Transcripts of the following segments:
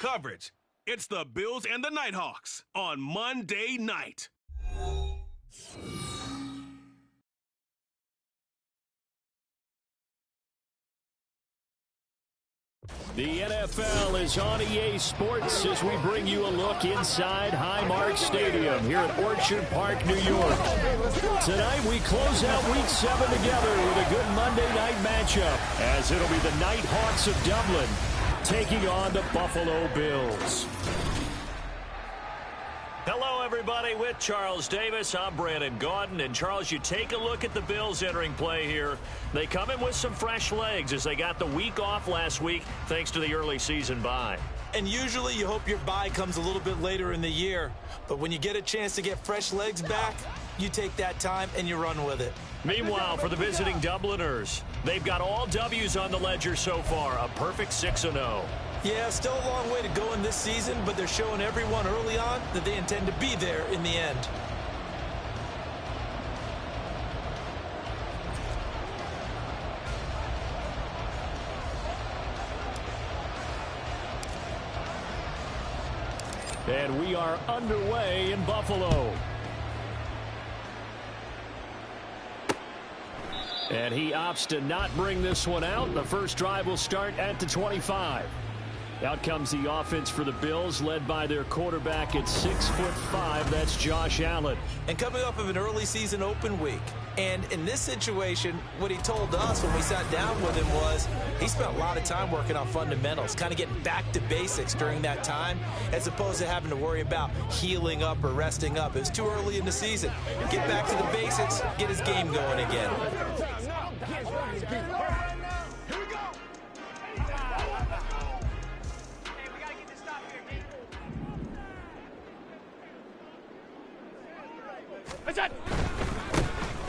coverage. It's the Bills and the Nighthawks on Monday night. The NFL is on EA Sports as we bring you a look inside Highmark Stadium here at Orchard Park, New York. Tonight we close out Week 7 together with a good Monday night matchup as it'll be the Nighthawks of Dublin taking on the Buffalo Bills. Hello, everybody. With Charles Davis, I'm Brandon Gaudin. And, Charles, you take a look at the Bills entering play here. They come in with some fresh legs as they got the week off last week thanks to the early season bye. And usually you hope your bye comes a little bit later in the year. But when you get a chance to get fresh legs back, you take that time and you run with it. Meanwhile, for the visiting Dubliners, they've got all W's on the ledger so far, a perfect 6-0. Yeah, still a long way to go in this season, but they're showing everyone early on that they intend to be there in the end. And we are underway in Buffalo. And he opts to not bring this one out. The first drive will start at the 25. Out comes the offense for the Bills, led by their quarterback at 6'5". That's Josh Allen. And coming off of an early season open week. And in this situation, what he told us when we sat down with him was he spent a lot of time working on fundamentals, kind of getting back to basics during that time, as opposed to having to worry about healing up or resting up. It was too early in the season. Get back to the basics, get his game going again.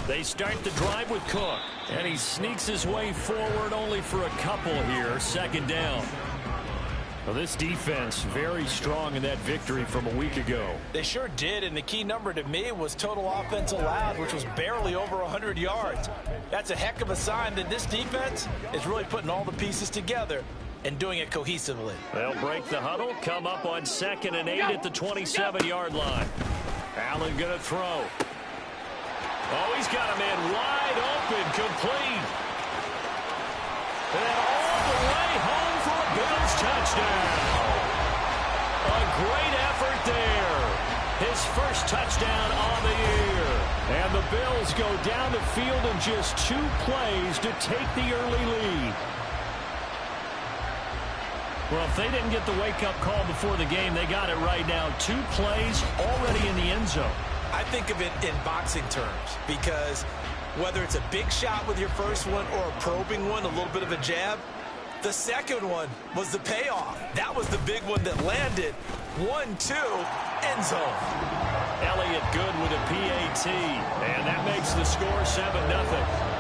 They start the drive with Cook, and he sneaks his way forward only for a couple here, second down. Well, this defense very strong in that victory from a week ago. They sure did, and the key number to me was total offense allowed, which was barely over 100 yards. That's a heck of a sign that this defense is really putting all the pieces together and doing it cohesively. They'll break the huddle, come up on 2nd and 8 at the 27-yard line. Allen going to throw. Oh, he's got a man wide open, complete. And all the way home for a Bills touchdown. A great effort there. His first touchdown on the year. And the Bills go down the field in just 2 plays to take the early lead. Well, if they didn't get the wake-up call before the game, they got it right now. 2 plays already in the end zone. I think of it in boxing terms because whether it's a big shot with your first one or a probing one, a little bit of a jab, the second one was the payoff. That was the big one that landed. 1-2, end zone. Elliott good with a PAT, and that makes the score 7-0.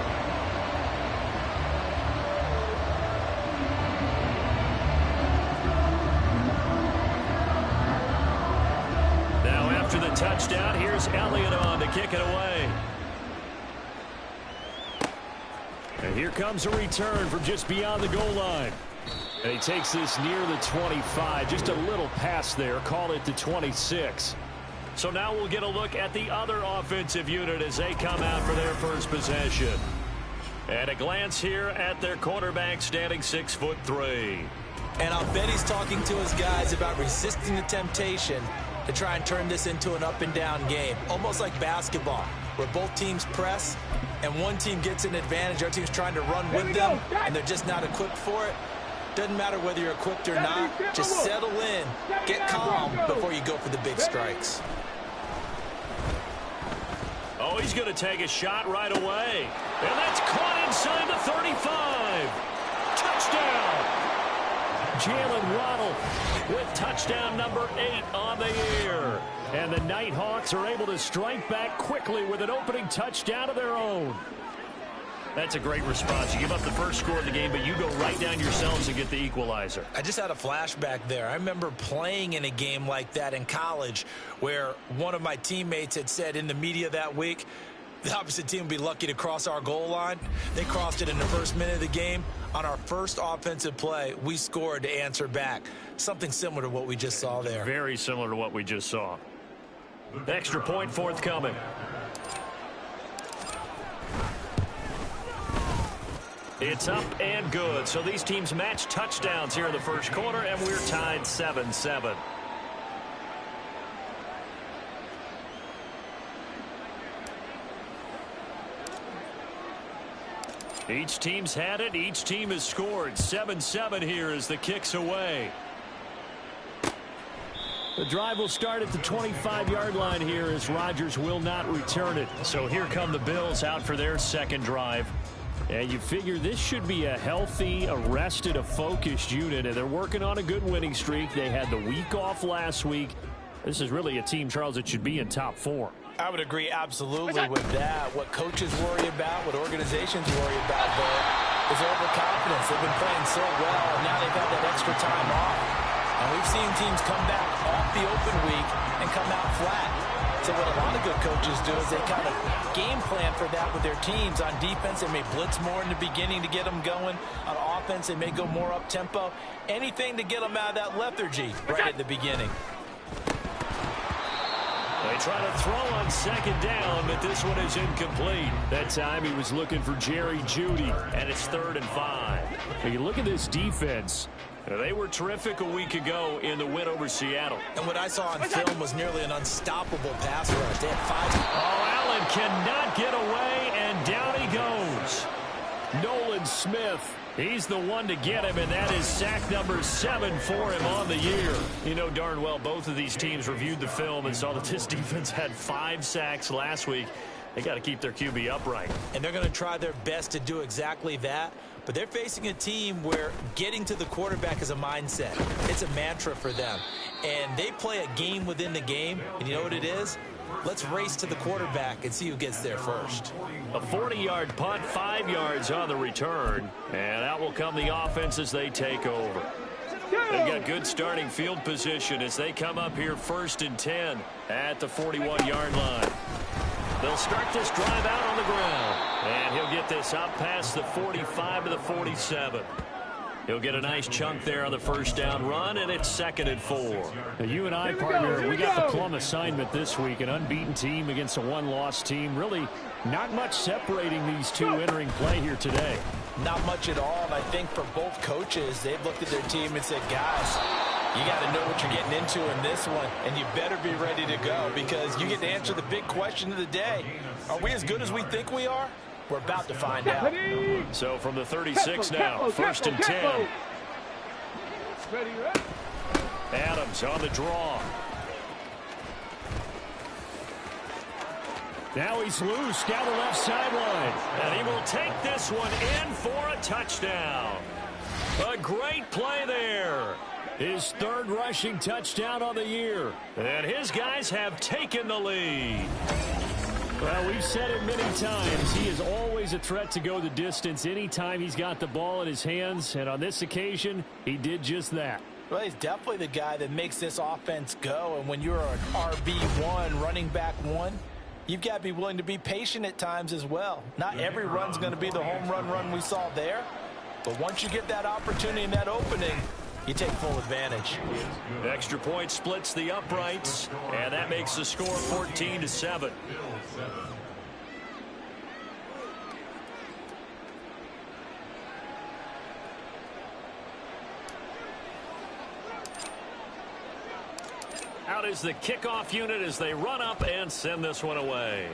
After the touchdown, here's Elliott on to kick it away. And here comes a return from just beyond the goal line. And he takes this near the 25. Just a little pass there. Call it the 26. So now we'll get a look at the other offensive unit as they come out for their first possession. And a glance here at their quarterback standing 6'3". And I'll bet he's talking to his guys about resisting the temptation to try and turn this into an up-and-down game, almost like basketball, where both teams press and one team gets an advantage, the other team's trying to run with them, and they're just not equipped for it. Doesn't matter whether you're equipped or not. Just settle in, get calm before you go for the big strikes. Oh, he's going to take a shot right away. And that's caught inside the 35. Touchdown! Jalen Waddle with touchdown number 8 on the year. And the Nighthawks are able to strike back quickly with an opening touchdown of their own. That's a great response. You give up the first score of the game, but you go right down yourselves and get the equalizer. I just had a flashback there. I remember playing in a game like that in college where one of my teammates had said in the media that week, The opposite team will be lucky to cross our goal line. They crossed it in the first minute of the game. On our first offensive play, we scored to answer back. Something similar to what we just saw there. Very similar to what we just saw. Extra point forthcoming. It's up and good. So these teams match touchdowns here in the first quarter, and we're tied 7-7. Each team's had it. Each team has scored. 7-7 here as the kick's away. The drive will start at the 25-yard line here as Rodgers will not return it. So here come the Bills out for their second drive. And you figure this should be a healthy, a rested, a focused unit. And they're working on a good winning streak. They had the week off last week. This is really a team, Charles, that should be in top 4. I would agree absolutely with that. What coaches worry about, what organizations worry about, though, is overconfidence. They've been playing so well, and now they've had that extra time off. And we've seen teams come back off the open week and come out flat. So what a lot of good coaches do is they kind of game plan for that with their teams. On defense, they may blitz more in the beginning to get them going. On offense, they may go more up-tempo. Anything to get them out of that lethargy right at the beginning. They try to throw on second down, but this one is incomplete. That time he was looking for Jerry Jeudy, and it's 3rd and 5. Now you look at this defense. They were terrific a week ago in the win over Seattle. And what I saw on film was nearly an unstoppable pass rush. They had 5. Oh, Allen cannot get away, and down he goes. Nolan Smith. He's the one to get him, and that is sack number 7 for him on the year. You know darn well both of these teams reviewed the film and saw that this defense had 5 sacks last week. They got to keep their QB upright. And they're going to try their best to do exactly that. But they're facing a team where getting to the quarterback is a mindset. It's a mantra for them. And they play a game within the game. And you know what it is? Let's race to the quarterback and see who gets there first. A 40-yard punt, 5 yards on the return. And out will come the offense as they take over. They've got good starting field position as they come up here 1st and 10 at the 41-yard line. They'll start this drive out on the ground. And he'll get this out past the 45 to the 47. He'll get a nice chunk there on the first down run, and it's 2nd and 4. Now you and I, partner, we got the plum assignment this week. An unbeaten team against a one-loss team. Really not much separating these two entering play here today. Not much at all, and I think for both coaches, they've looked at their team and said, guys, you got to know what you're getting into in this one, and you better be ready to go because you get to answer the big question of the day. Are we as good as we think we are? We're about to find out. So from the 36 now, 1st and 10. Adams on the draw. Now he's loose down the left sideline. And he will take this one in for a touchdown. A great play there. His 3rd rushing touchdown on the year. And his guys have taken the lead. Well, we've said it many times. He is always a threat to go the distance anytime he's got the ball in his hands. And on this occasion, he did just that. Well, he's definitely the guy that makes this offense go. And when you're an RB1, running back 1, you've got to be willing to be patient at times as well. Not every run's going to be the home run we saw there. But once you get that opportunity and that opening, you take full advantage. Extra point splits the uprights, and that makes the score 14-7. Out is the kickoff unit as they run up and send this one away.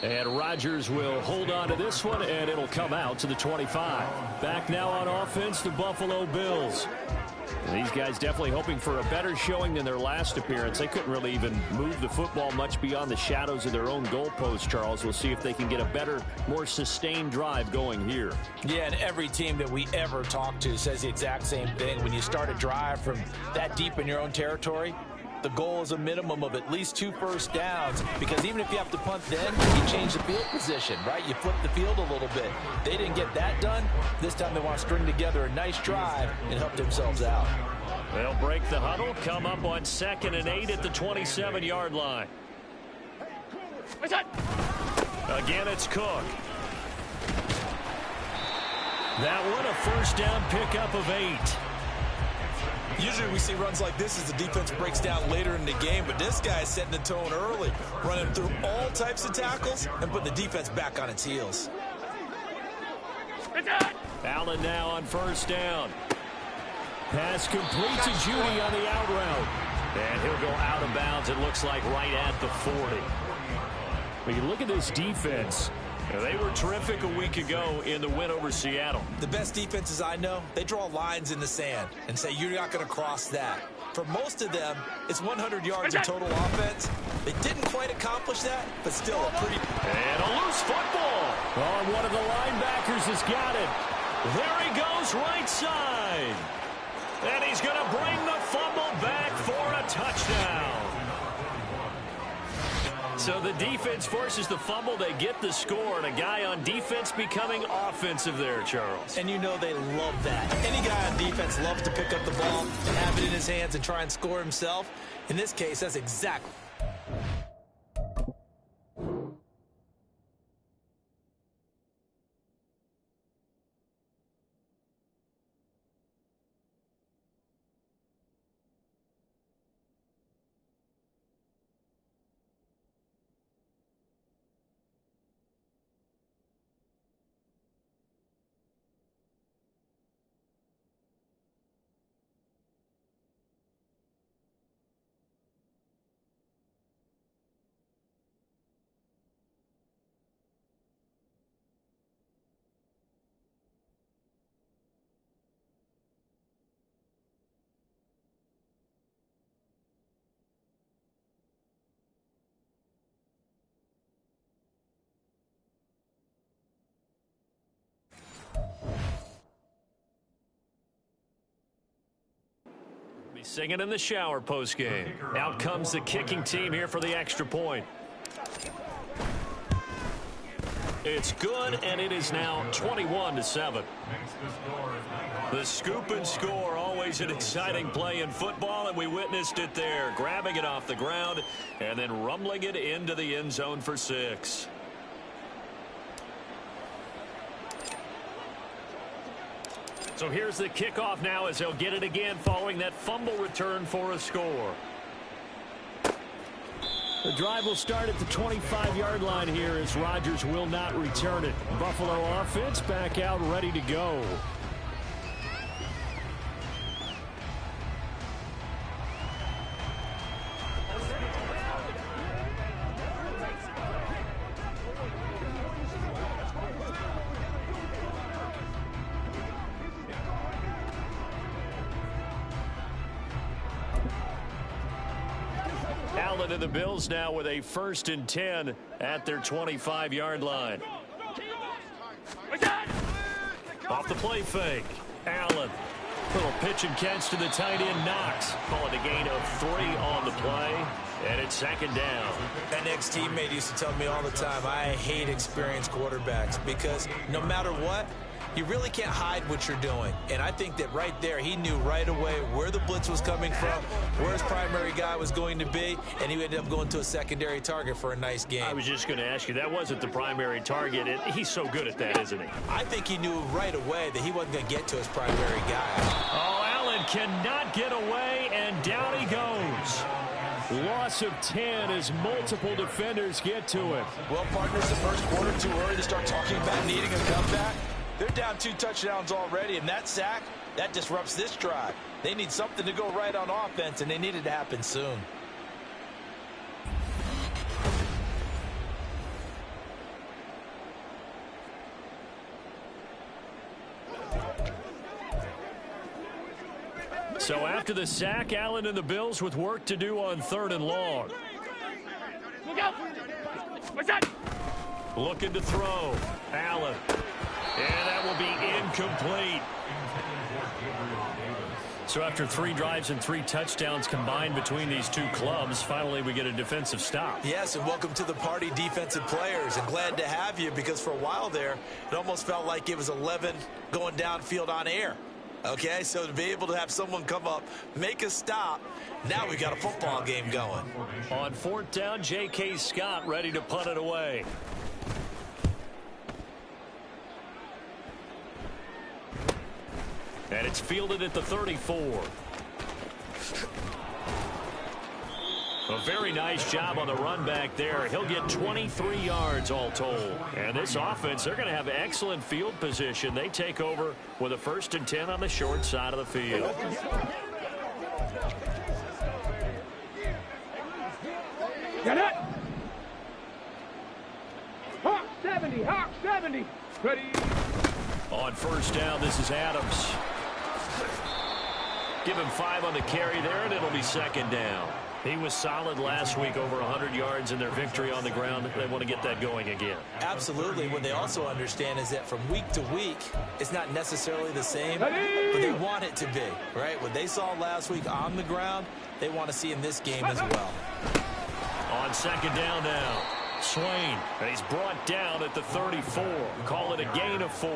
And Rodgers will hold on to this one, and it'll come out to the 25. Back now on offense, the Buffalo Bills. And these guys definitely hoping for a better showing than their last appearance. They couldn't really even move the football much beyond the shadows of their own goalpost, Charles. We'll see if they can get a better, more sustained drive going here. Yeah, and every team that we ever talk to says the exact same thing. When you start a drive from that deep in your own territory, the goal is a minimum of at least 2 first downs, because even if you have to punt then, you change the field position, right? You flip the field a little bit. They didn't get that done. This time they want to string together a nice drive and help themselves out. They'll break the huddle, come up on 2nd and 8 at the 27-yard line. Again, it's Cook. That one a first down pickup of 8. Usually we see runs like this as the defense breaks down later in the game, but this guy is setting the tone early, running through all types of tackles and putting the defense back on its heels. Allen now on first down. Pass complete to Judy on the out route. And he'll go out of bounds, it looks like, right at the 40. When you look at this defense, they were terrific a week ago in the win over Seattle. The best defenses I know, they draw lines in the sand and say you're not going to cross that. For most of them, it's 100 yards of total offense. They didn't quite accomplish that, but still a pretty... And a loose football. oh, one of the linebackers has got it. There he goes, right side. And he's going to bring the fumble back for a touchdown. So the defense forces the fumble. They get the score, and a guy on defense becoming offensive there, Charles. And you know they love that. Any guy on defense loves to pick up the ball and have it in his hands and try and score himself. In this case, that's exactly... Be singing in the shower postgame. Out comes the kicking team here for the extra point. It's good, and it is now 21-7. The scoop and score, always an exciting play in football, and we witnessed it there, grabbing it off the ground and then rumbling it into the end zone for 6. So here's the kickoff now as they'll get it again following that fumble return for a score. The drive will start at the 25-yard line here as Rodgers will not return it. Buffalo offense back out ready to go. Allen and the Bills now with a 1st and 10 at their 25-yard line. Off the play fake. Allen. Little pitch and catch to the tight end, Knox. Calling a gain of 3 on the play. And it's 2nd down. An ex-teammate used to tell me all the time, I hate experienced quarterbacks because no matter what, you really can't hide what you're doing. And I think that right there, he knew right away where the blitz was coming from, where his primary guy was going to be, and he ended up going to a secondary target for a nice game. I was just going to ask you, that wasn't the primary target. He's so good at that, isn't he? I think he knew right away that he wasn't going to get to his primary guy. Oh, Allen cannot get away, and down he goes. Loss of 10 as multiple defenders get to it. Well, partners, the first quarter too early to start talking about needing a comeback. They're down 2 touchdowns already, and that sack, that disrupts this drive. They need something to go right on offense, and they need it to happen soon. So after the sack, Allen and the Bills with work to do on 3rd and long. Look out! What's that? Looking to throw. Allen. And that will be incomplete. So after 3 drives and 3 touchdowns combined between these two clubs, finally we get a defensive stop. Yes, and welcome to the party, defensive players. And glad to have you because for a while there, it almost felt like it was 11 going downfield on air. Okay, so to be able to have someone come up, make a stop, now we got a football game going. On 4th down, J.K. Scott ready to punt it away. And it's fielded at the 34. A very nice job on the run back there. He'll get 23 yards all told. And this offense, they're going to have excellent field position. They take over with a 1st and 10 on the short side of the field. Get it! Hawk 70, Hawk 70. Ready? On 1st down, this is Adams. Give him 5 on the carry there, and it'll be 2nd down. He was solid last week, over 100 yards in their victory on the ground. They want to get that going again. Absolutely. What they also understand is that from week to week, it's not necessarily the same, but they want it to be, right? What they saw last week on the ground, they want to see in this game as well. On 2nd down now, Swain, and he's brought down at the 34. Call it a gain of 4.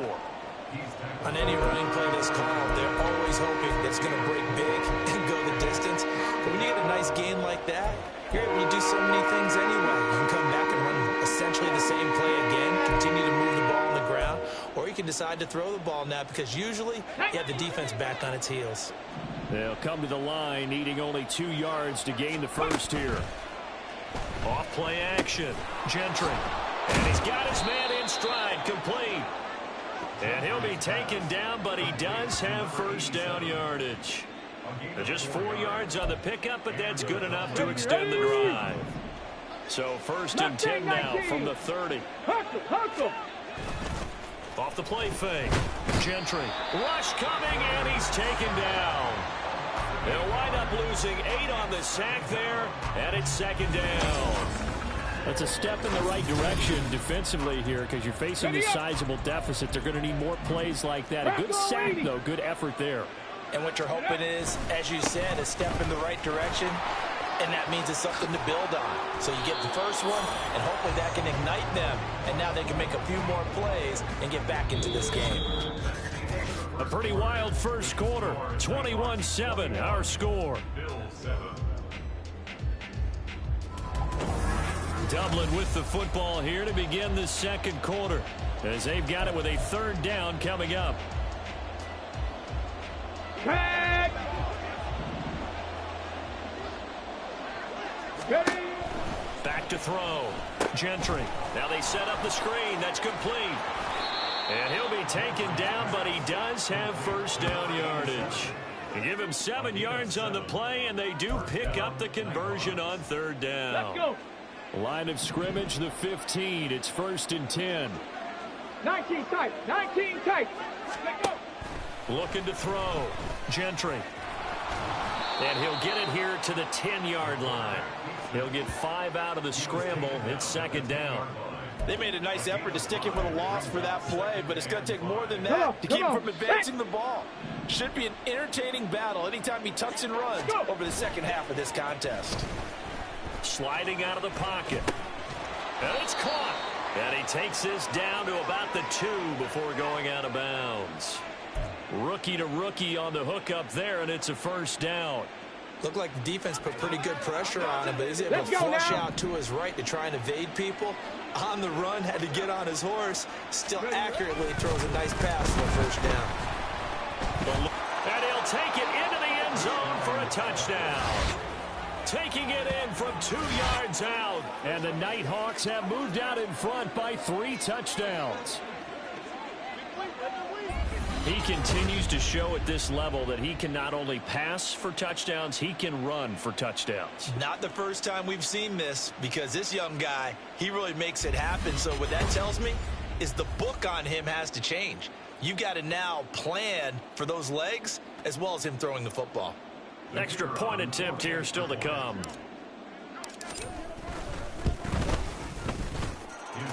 On any running play that's called, they're always hoping that it's going to break big and go the distance. But when you get a nice gain like that, you're able to do so many things anyway. You can come back and run essentially the same play again, continue to move the ball on the ground, or you can decide to throw the ball now because usually you have the defense back on its heels. They'll come to the line, needing only 2 yards to gain the 1st here. Off play action, Gentry. And he's got his man in stride, complete. And he'll be taken down, but he does have 1st down yardage. Just 4 yards on the pickup, but that's good enough to extend the drive. So 1st and 10 now from the 30. Off the play fake. Gentry. Rush coming, and he's taken down. They'll wind up losing 8 on the sack there, and it's 2nd down. That's a step in the right direction defensively here because you're facing this sizable deficit. They're going to need more plays like that. A good sack, though. Good effort there. And what you're hoping is, as you said, a step in the right direction, and that means it's something to build on. So you get the first one, and hopefully that can ignite them, and now they can make a few more plays and get back into this game. A pretty wild first quarter. 21-7, our score. Dublin with the football here to begin the 2nd quarter, as they've got it with a 3rd down coming up. Back. Ready. Back to throw. Gentry. Now they set up the screen. That's complete. And he'll be taken down, but he does have 1st down yardage. You give him 7 yards on the play, and they do pick up the conversion on 3rd down. Let's go. Line of scrimmage, the 15. It's 1st and 10. 19 tight. 19 tight. Let's go. Looking to throw. Gentry. And he'll get it here to the 10-yard line. He'll get 5 out of the scramble. It's 2nd down. They made a nice effort to stick him with a loss for that play, but it's going to take more than that to keep him from advancing the ball. Should be an entertaining battle anytime he tucks and runs over the 2nd half of this contest. Sliding out of the pocket. And it's caught. And he takes this down to about the 2 before going out of bounds. Rookie to rookie on the hook up there, and it's a 1st down. Looked like the defense put pretty good pressure on him, but he's able to flush out to his right to try and evade people. On the run, had to get on his horse. Still accurately throws a nice pass for a 1st down. And he'll take it into the end zone for a touchdown. Taking it in from 2 yards out. And the Nighthawks have moved out in front by 3 touchdowns. He continues to show at this level that he can not only pass for touchdowns, he can run for touchdowns. Not the first time we've seen this, because this young guy, he really makes it happen. So what that tells me is the book on him has to change. You got to now plan for those legs as well as him throwing the football. Extra point attempt here still to come.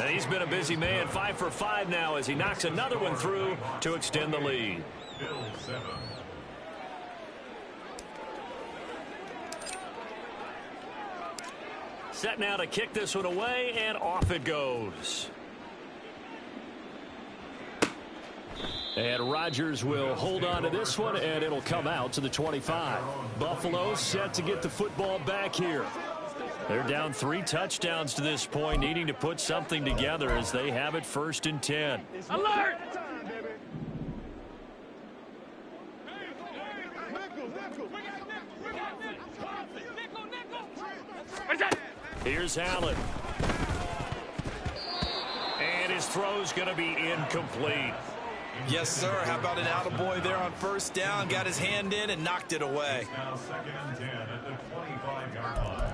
And he's been a busy man, 5 for 5 now as he knocks another one through to extend the lead. Set now to kick this one away, and off it goes. And Rodgers will hold on to this one, and it'll come out to the 25. Buffalo set to get the football back here. They're down 3 touchdowns to this point, needing to put something together as they have it 1st and 10. Alert! Here's Allen. And his throw's going to be incomplete. Yes, sir. How about an attaboy there on 1st down? Got his hand in and knocked it away. Now 2nd and 10 at the 25-yard line.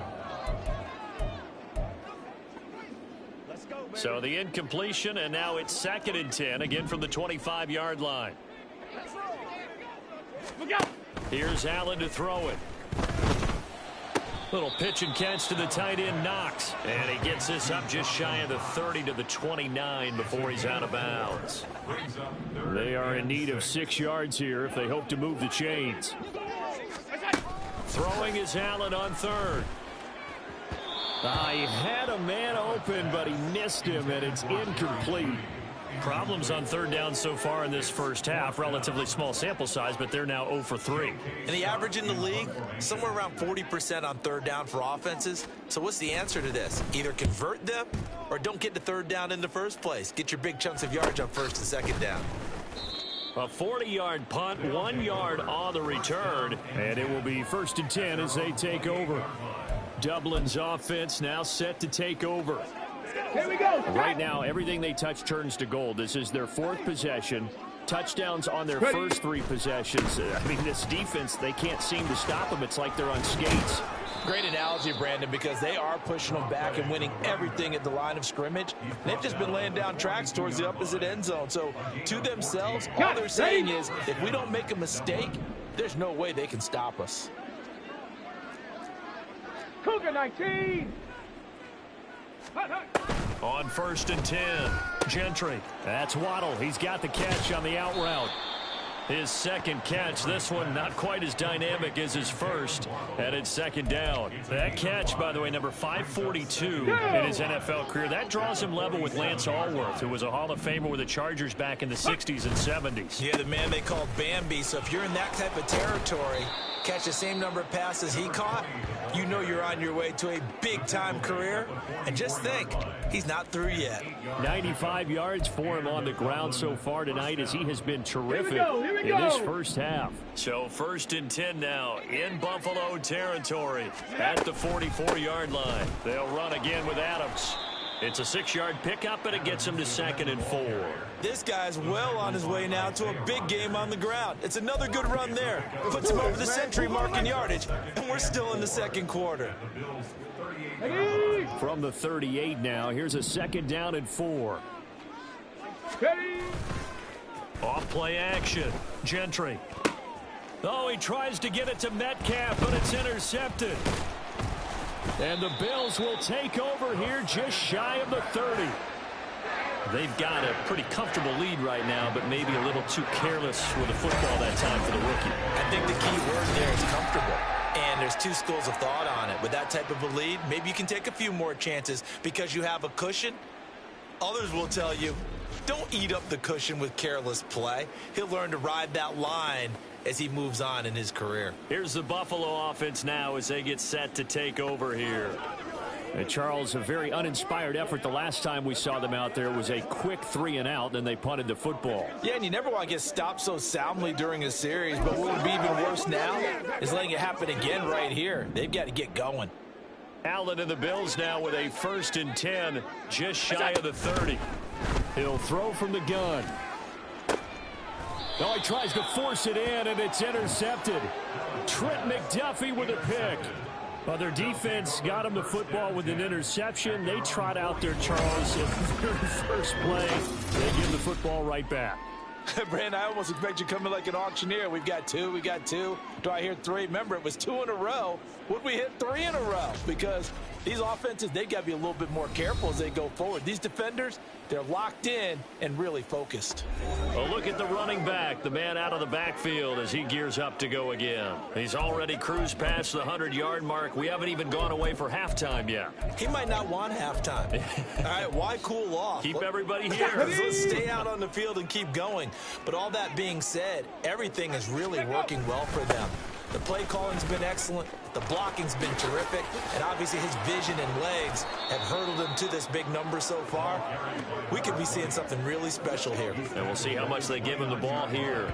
So the incompletion, and now it's 2nd and 10, again from the 25-yard line. Here's Allen to throw it. Little pitch and catch to the tight end, Knox. And he gets this up just shy of the 30 to the 29 before he's out of bounds. They are in need of 6 yards here if they hope to move the chains. Throwing is Allen on 3rd. He had a man open, but he missed him, and it's incomplete. Problems on 3rd down so far in this first half. Relatively small sample size, but they're now 0 for 3. And the average in the league, somewhere around 40% on 3rd down for offenses. So what's the answer to this? Either convert them or don't get to 3rd down in the first place. Get your big chunks of yards on 1st and 2nd down. A 40-yard punt, 1 yard on the return, and it will be 1st and 10 as they take over. Dublin's offense now set to take over. Here we go. Right now, everything they touch turns to gold. This is their 4th possession. Touchdowns on their first 3 possessions. I mean, this defense, they can't seem to stop them. It's like they're on skates. Great analogy, Brandon, because they are pushing them back and winning everything at the line of scrimmage. They've just been laying down tracks towards the opposite end zone. So to themselves, all they're saying is, if we don't make a mistake, there's no way they can stop us. Cougar 19. On 1st and 10, Gentry. That's Waddle. He's got the catch on the out route. His 2nd catch, this one not quite as dynamic as his first, and it's 2nd down. That catch, by the way, number 542 in his NFL career. That draws him level with Lance Allworth, who was a Hall of Famer with the Chargers back in the 60s and 70s. Yeah, the man they called Bambi. So if you're in that type of territory, catch the same number of passes he caught, you know you're on your way to a big-time career. And just think, he's not through yet. 95 yards for him on the ground so far tonight as he has been terrific in this first half. So 1st and 10 now in Buffalo territory at the 44-yard line. They'll run again with Adams. It's a 6-yard pickup, and it gets him to 2nd and 4. This guy's well on his way now to a big game on the ground. It's another good run there. Puts him over the century mark in yardage, and we're still in the 2nd quarter. From the 38 now, here's a 2nd down and 4. Off play action. Gentry. Oh, he tries to get it to Metcalf, but it's intercepted. And the Bills will take over here just shy of the 30. They've got a pretty comfortable lead right now, but maybe a little too careless with the football that time for the rookie. I think the key word there is comfortable. And there's 2 schools of thought on it. With that type of a lead, maybe you can take a few more chances because you have a cushion. Others will tell you, don't eat up the cushion with careless play. He'll learn to ride that line as he moves on in his career. Here's the Buffalo offense now as they get set to take over here. And Charles, a very uninspired effort the last time we saw them out there was a quick 3 and out, then they punted the football. Yeah, and you never want to get stopped so soundly during a series, but what would be even worse now is letting it happen again right here. They've got to get going. Allen and the Bills now with a 1st and 10, just shy of the 30. He'll throw from the gun. Oh, he tries to force it in, and it's intercepted. Trent McDuffie with a pick. Well, their defense got him the football with an interception. They trot out there, Charles, in their first play. They give the football right back. Brandon, I almost expect you coming like an auctioneer. We've got 2, we got 2. Do I hear 3? Remember, it was 2 in a row. Would we hit 3 in a row? Because these offenses, they got to be a little bit more careful as they go forward. These defenders, they're locked in and really focused. Well, look at the running back, the man out of the backfield as he gears up to go again. He's already cruised past the 100-yard mark. We haven't even gone away for halftime yet. He might not want halftime. All right, why cool off? Keep everybody here. Let's stay out on the field and keep going. But all that being said, everything is really working well for them. The play calling's been excellent, the blocking's been terrific, and obviously his vision and legs have hurdled him to this big number so far. We could be seeing something really special here. And we'll see how much they give him the ball here.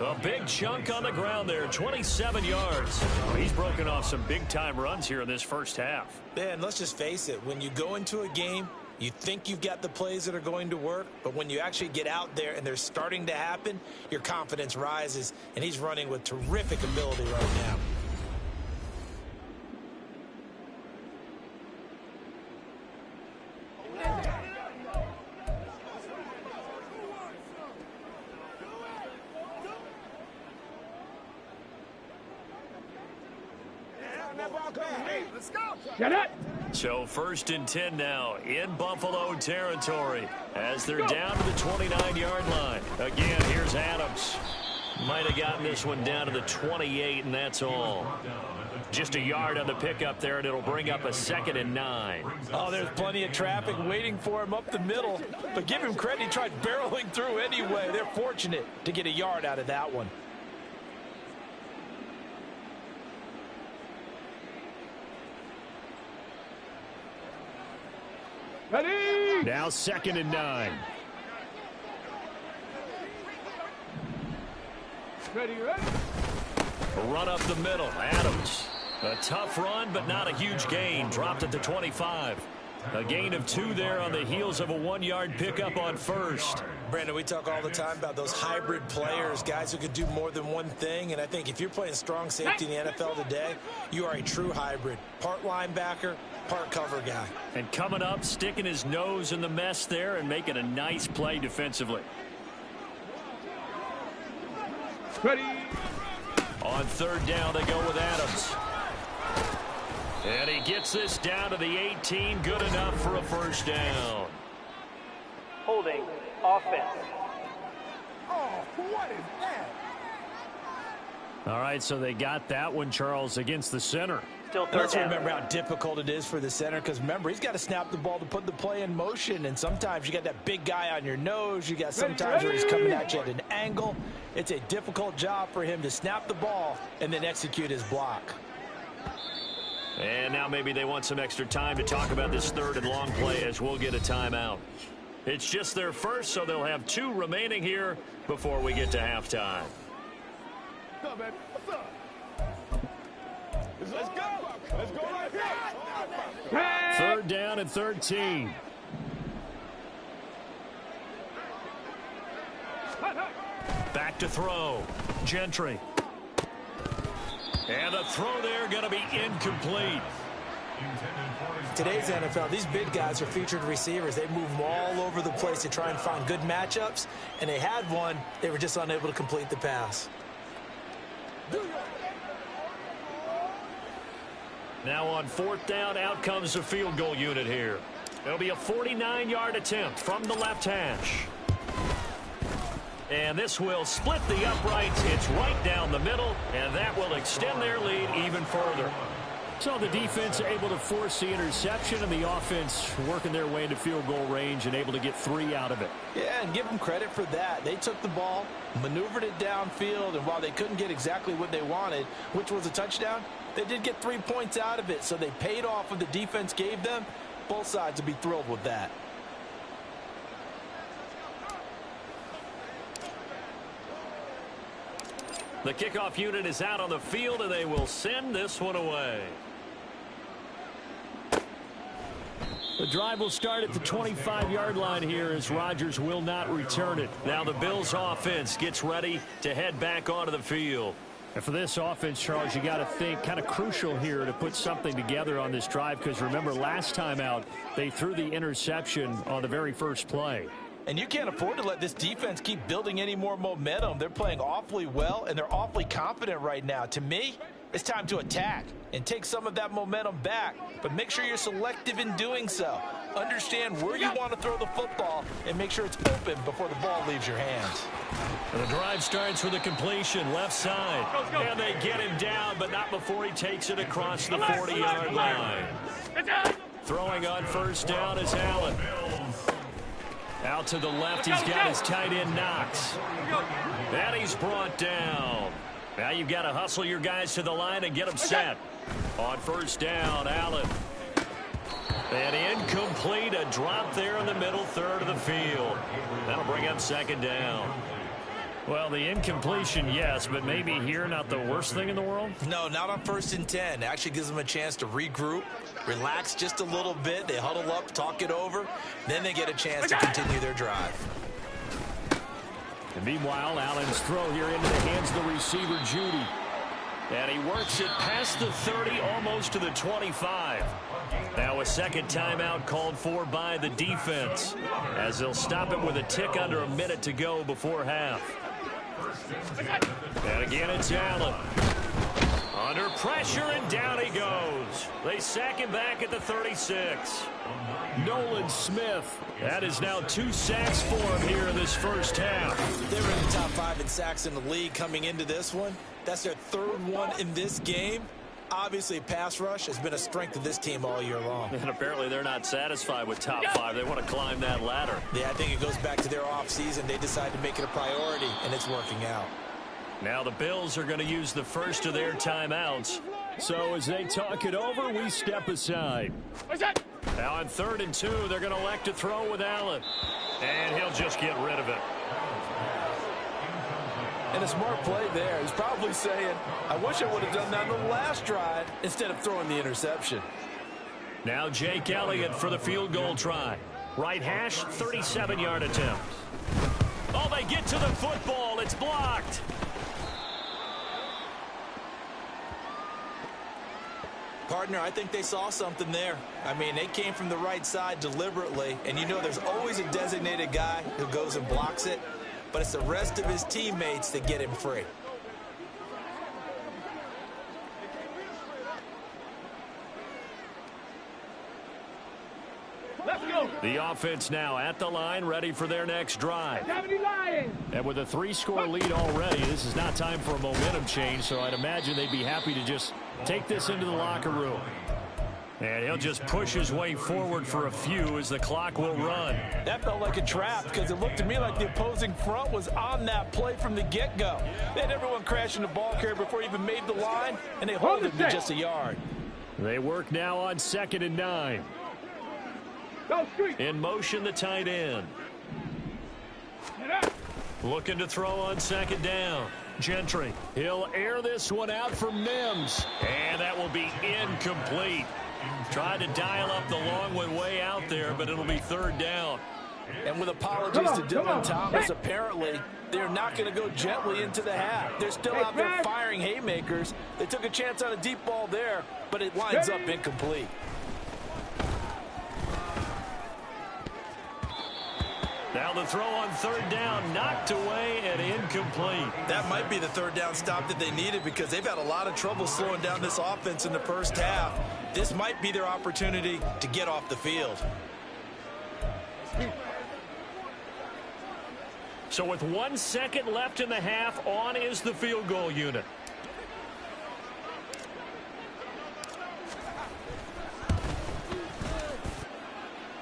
A big chunk on the ground there, 27 yards. He's broken off some big-time runs here in this first half. Man, let's just face it. When you go into a game, you think you've got the plays that are going to work, but when you actually get out there and they're starting to happen, your confidence rises, and he's running with terrific ability right now. Get it! So 1st and 10 now in Buffalo territory as they're down to the 29-yard line. Again, here's Adams. Might have gotten this one down to the 28, and that's all. Just a yard on the pickup there, and it'll bring up a 2nd and 9. Oh, there's plenty of traffic waiting for him up the middle. But give him credit, he tried barreling through anyway. They're fortunate to get a yard out of that one. Ready! Now 2nd and 9. Ready, ready! A run up the middle. Adams. A tough run, but not a huge gain. Dropped at the 25. A gain of 2 there on the heels of a 1-yard pickup on 1st. Brandon, we talk all the time about those hybrid players, guys who could do more than one thing. And I think if you're playing strong safety in the NFL today, you are a true hybrid. Part linebacker, part cover guy. And coming up, sticking his nose in the mess there and making a nice play defensively. Ready! On 3rd down, they go with Adams. And he gets this down to the 18. Good enough for a 1st down. Holding offense. Oh, what is that? All right, so they got that one, Charles, against the center. Still 3rd Let's down. remember how difficult it is for the center, because remember, he's got to snap the ball to put the play in motion, and sometimes you got that big guy on your nose. You got sometimes where he's coming at you at an angle. It's a difficult job for him to snap the ball and then execute his block. And now maybe they want some extra time to talk about this 3rd and long play as we'll get a timeout. It's just their first, so they'll have 2 remaining here before we get to halftime. What's up, man? What's up? Let's go! Let's go right here! 3rd down and 13. Back to throw. Gentry. And the throw there going to be incomplete. Today's NFL, these big guys are featured receivers. They move them all over the place to try and find good matchups, and they had one. They were just unable to complete the pass. Now on 4th down, out comes the field goal unit here. It'll be a 49-yard attempt from the left hash. And this will split the uprights. It's right down the middle, and that will extend their lead even further. So the defense able to force the interception, and the offense working their way into field goal range and able to get 3 out of it. Yeah, and give them credit for that. They took the ball, maneuvered it downfield, and while they couldn't get exactly what they wanted, which was a touchdown, they did get 3 points out of it, so they paid off what the defense gave them. Both sides would be thrilled with that. The kickoff unit is out on the field, and they will send this one away. The drive will start at the 25-yard line here as Rodgers will not return it. Now the Bills offense gets ready to head back onto the field. And for this offense, Charles, you got to think kind of crucial here to put something together on this drive, because remember last time out they threw the interception on the very first play. And you can't afford to let this defense keep building any more momentum. They're playing awfully well, and they're awfully confident right now. To me, it's time to attack and take some of that momentum back, but make sure you're selective in doing so. Understand where you want to throw the football and make sure it's open before the ball leaves your hands. And the drive starts with a completion left side. And they get him down, but not before he takes it across the 40-yard line. Throwing on 1st down is Allen. Out to the left, he's got his tight end Knox. And he's brought down. Now you've got to hustle your guys to the line and get them set. On first down, Allen. And incomplete, a drop there in the middle third of the field. That'll bring up second down. Well, the incompletion, yes, but maybe here not the worst thing in the world? No, not on 1st and 10. It actually gives them a chance to regroup, relax just a little bit. They huddle up, talk it over. Then they get a chance to continue their drive. And meanwhile, Allen's throw here into the hands of the receiver, Judy. And he works it past the 30, almost to the 25. Now a second timeout called for by the defense, as they'll stop it with a tick under a minute to go before half. And again, it's Allen. Under pressure, and down he goes. They sack him back at the 36. Nolan Smith. That is now 2 sacks for him here in this first half. They were in the top 5 in sacks in the league coming into this one. That's their 3rd one in this game. Obviously, pass rush has been a strength of this team all year long. And apparently they're not satisfied with top 5. They want to climb that ladder. Yeah, I think it goes back to their offseason. They decided to make it a priority, and it's working out. Now the Bills are going to use the first of their timeouts. So as they talk it over, we step aside. Now on 3rd and 2, they're going to elect to throw with Allen. And he'll just get rid of it. And a smart play there. He's probably saying, I wish I would have done that on the last drive instead of throwing the interception. Now Jake Elliott for the field goal try. Right hash, 37-yard attempt. Oh, they get to the football. It's blocked. Partner, I think they saw something there. I mean, they came from the right side deliberately, and you know there's always a designated guy who goes and blocks it, but it's the rest of his teammates that get him free. Let's go. The offense now at the line, ready for their next drive. And with a 3-score lead already, this is not time for a momentum change, so I'd imagine they'd be happy to just take this into the locker room. And he'll just push his way forward for a few as the clock will run. That felt like a trap because it looked to me like the opposing front was on that play from the get-go. They had everyone crashing the ball carrier before he even made the line, and they hold him to just a yard. They work now on 2nd and 9. In motion, the tight end. Looking to throw on 2nd down. Gentry. He'll air this one out for Mims. And that will be incomplete. Tried to dial up the long one way out there, but it'll be 3rd down. And with apologies to Dylan Thomas, apparently they're not going to go gently into the half. They're still out there firing haymakers. They took a chance on a deep ball there, but it winds up incomplete. Now the throw on 3rd down, knocked away and incomplete. That might be the 3rd down stop that they needed because they've had a lot of trouble slowing down this offense in the first half. This might be their opportunity to get off the field. So with 1 second left in the half, on is the field goal unit.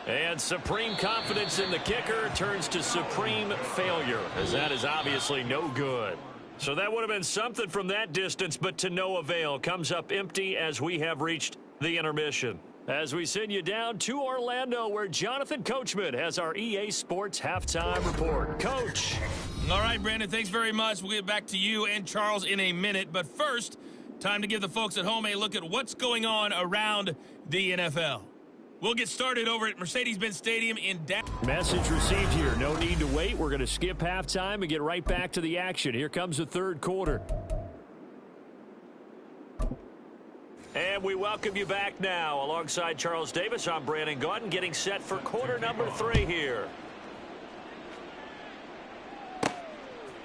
And supreme confidence in the kicker turns to supreme failure, as that is obviously no good. So that would have been something from that distance, but to no avail. Comes up empty as we have reached the intermission. As we send you down to Orlando, where Jonathan Coachman has our EA Sports Halftime Report. Coach. All right, Brandon, thanks very much. We'll get back to you and Charles in a minute. But first, time to give the folks at home a look at what's going on around the NFL. We'll get started over at Mercedes-Benz Stadium in Dallas. Message received here. No need to wait. We're going to skip halftime and get right back to the action. Here comes the 3rd quarter. And we welcome you back now. Alongside Charles Davis, I'm Brandon Gaudin, getting set for quarter number 3 here.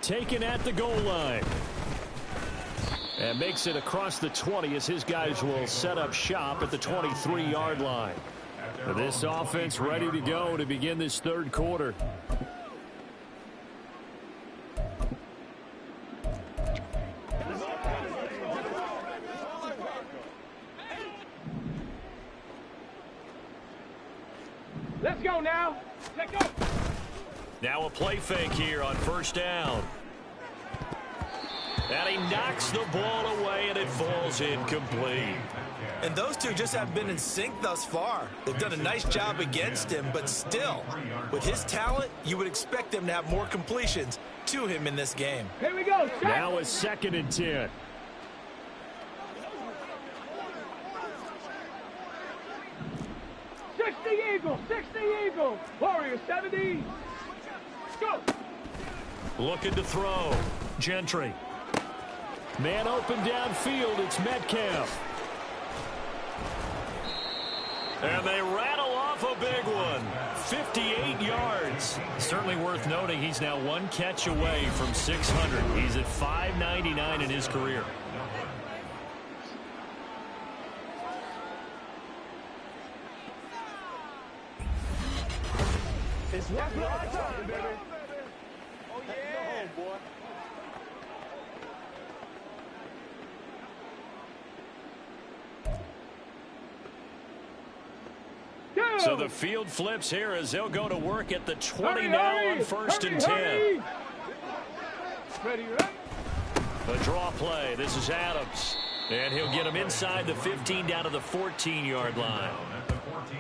Taken at the goal line. And makes it across the 20 as his guys will set up shop at the 23-yard line. This offense ready to go to begin this 3rd quarter. Let's go now. Let's go. Now a play fake here on first down. And he knocks the ball away, and it falls incomplete. And those two just have been in sync thus far. They've done a nice job against him, but still, with his talent, you would expect them to have more completions to him in this game. Here we go. Check. Now a 2nd and 10. Eagles, 60 Eagles. Warriors, 70. Go. Looking to throw. Gentry. Man open downfield. It's Metcalf. And they rattle off a big one. 58 yards. Certainly worth noting he's now 1 catch away from 600. He's at 599 in his career. It's one time, baby. Oh, yeah. Boy. So the field flips here as they'll go to work at the 20 now on 1st and 10. Ready. A draw play. This is Adams. And he'll get him inside the 15 down to the 14-yard line.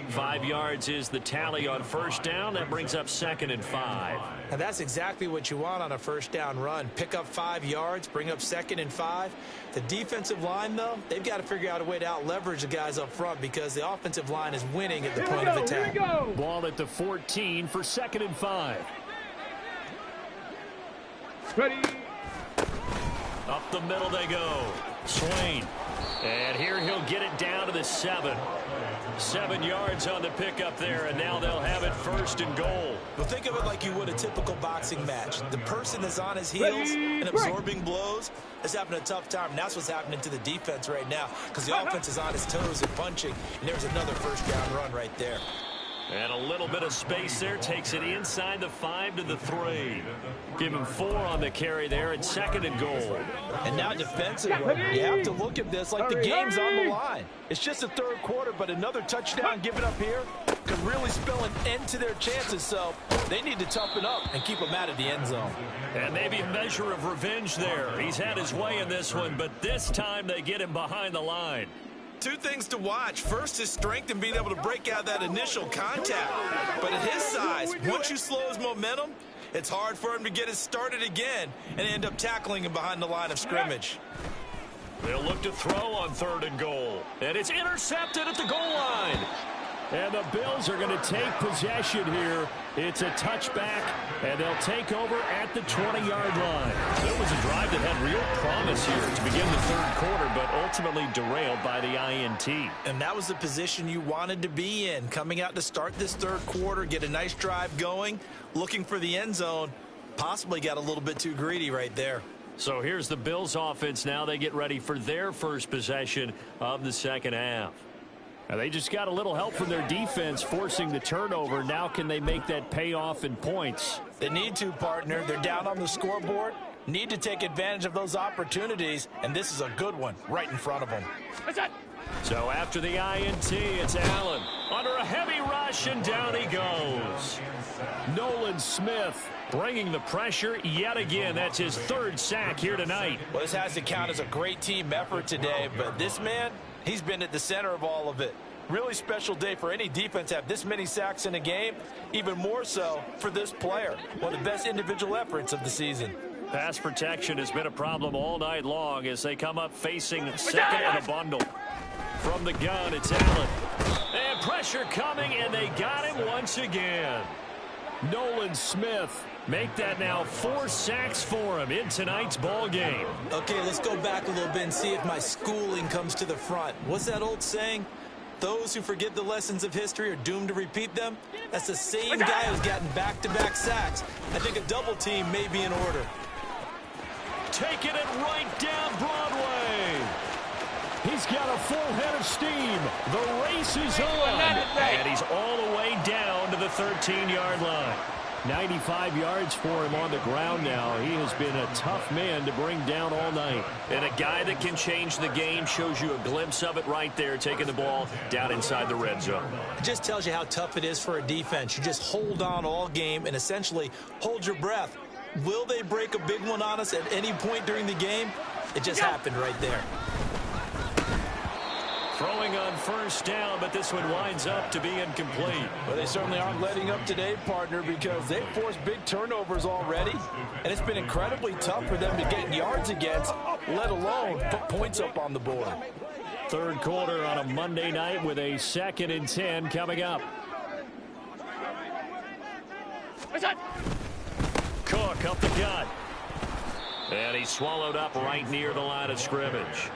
5 yards is the tally on first down. That brings up 2nd and 5. And that's exactly what you want on a first down run. Pick up 5 yards, bring up 2nd and 5. The defensive line, though, they've got to figure out a way to out-leverage the guys up front because the offensive line is winning at the point of attack. Ball at the 14 for 2nd and 5. Ready. Up the middle they go. Swain. And here he'll get it down to the 7. 7 yards on the pickup there, and now they'll have it 1st and goal. Well, think of it like you would a typical boxing match. The person that's on his heels and absorbing blows is having a tough time, and that's what's happening to the defense right now because the offense is on his toes and punching, and there's another first down run right there. And a little bit of space there takes it inside the 5 to the 3. Give him 4 on the carry there, and 2nd and goal. And now defensively, you have to look at this like the game's on the line. It's just the 3rd quarter, but another touchdown given up here could really spell an end to their chances. So they need to toughen up and keep them out of the end zone. And maybe a measure of revenge there. He's had his way in this one, but this time they get him behind the line. 2 things to watch. First, his strength and being able to break out that initial contact. But at his size, once you slow his momentum, it's hard for him to get it started again and end up tackling him behind the line of scrimmage. They'll look to throw on 3rd and goal. And it's intercepted at the goal line. And the Bills are going to take possession here. It's a touchback, and they'll take over at the 20-yard line. It was a drive that had real promise here to begin the 3rd quarter, but ultimately derailed by the INT. And that was the position you wanted to be in, coming out to start this 3rd quarter, get a nice drive going, looking for the end zone. Possibly got a little bit too greedy right there. So here's the Bills offense now. They get ready for their first possession of the 2nd half. Now they just got a little help from their defense forcing the turnover. Now can they make that pay off in points? They need to, partner. They're down on the scoreboard. Need to take advantage of those opportunities, and this is a good one right in front of them. So after the INT, it's Allen under a heavy rush, and down he goes. Nolan Smith bringing the pressure yet again. That's his 3rd sack here tonight. Well, this has to count as a great team effort today, but this man, he's been at the center of all of it. Really special day for any defense to have this many sacks in a game, even more so for this player. One of the best individual efforts of the season. Pass protection has been a problem all night long as they come up facing 2nd and a bundle. From the gun, it's Allen. And pressure coming, and they got him once again. Nolan Smith. Make that now 4 sacks for him in tonight's ball game. Okay, let's go back a little bit and see if my schooling comes to the front. What's that old saying? Those who forget the lessons of history are doomed to repeat them. That's the same guy who's gotten back-to-back sacks. I think a double team may be in order. Taking it right down Broadway. He's got a full head of steam. The race is on. And he's all the way down to the 13-yard line. 95 yards for him on the ground now. He has been a tough man to bring down all night. And a guy that can change the game, shows you a glimpse of it right there, taking the ball down inside the red zone. It just tells you how tough it is for a defense. You just hold on all game and essentially hold your breath. Will they break a big one on us at any point during the game? It just happened right there. Throwing on first down, but this one winds up to be incomplete. Well, they certainly aren't letting up today, partner, because they've forced big turnovers already, and it's been incredibly tough for them to get yards against, let alone put points up on the board. Third quarter on a Monday night with a 2nd and 10 coming up. Cook up the gut. And he's swallowed up right near the line of scrimmage.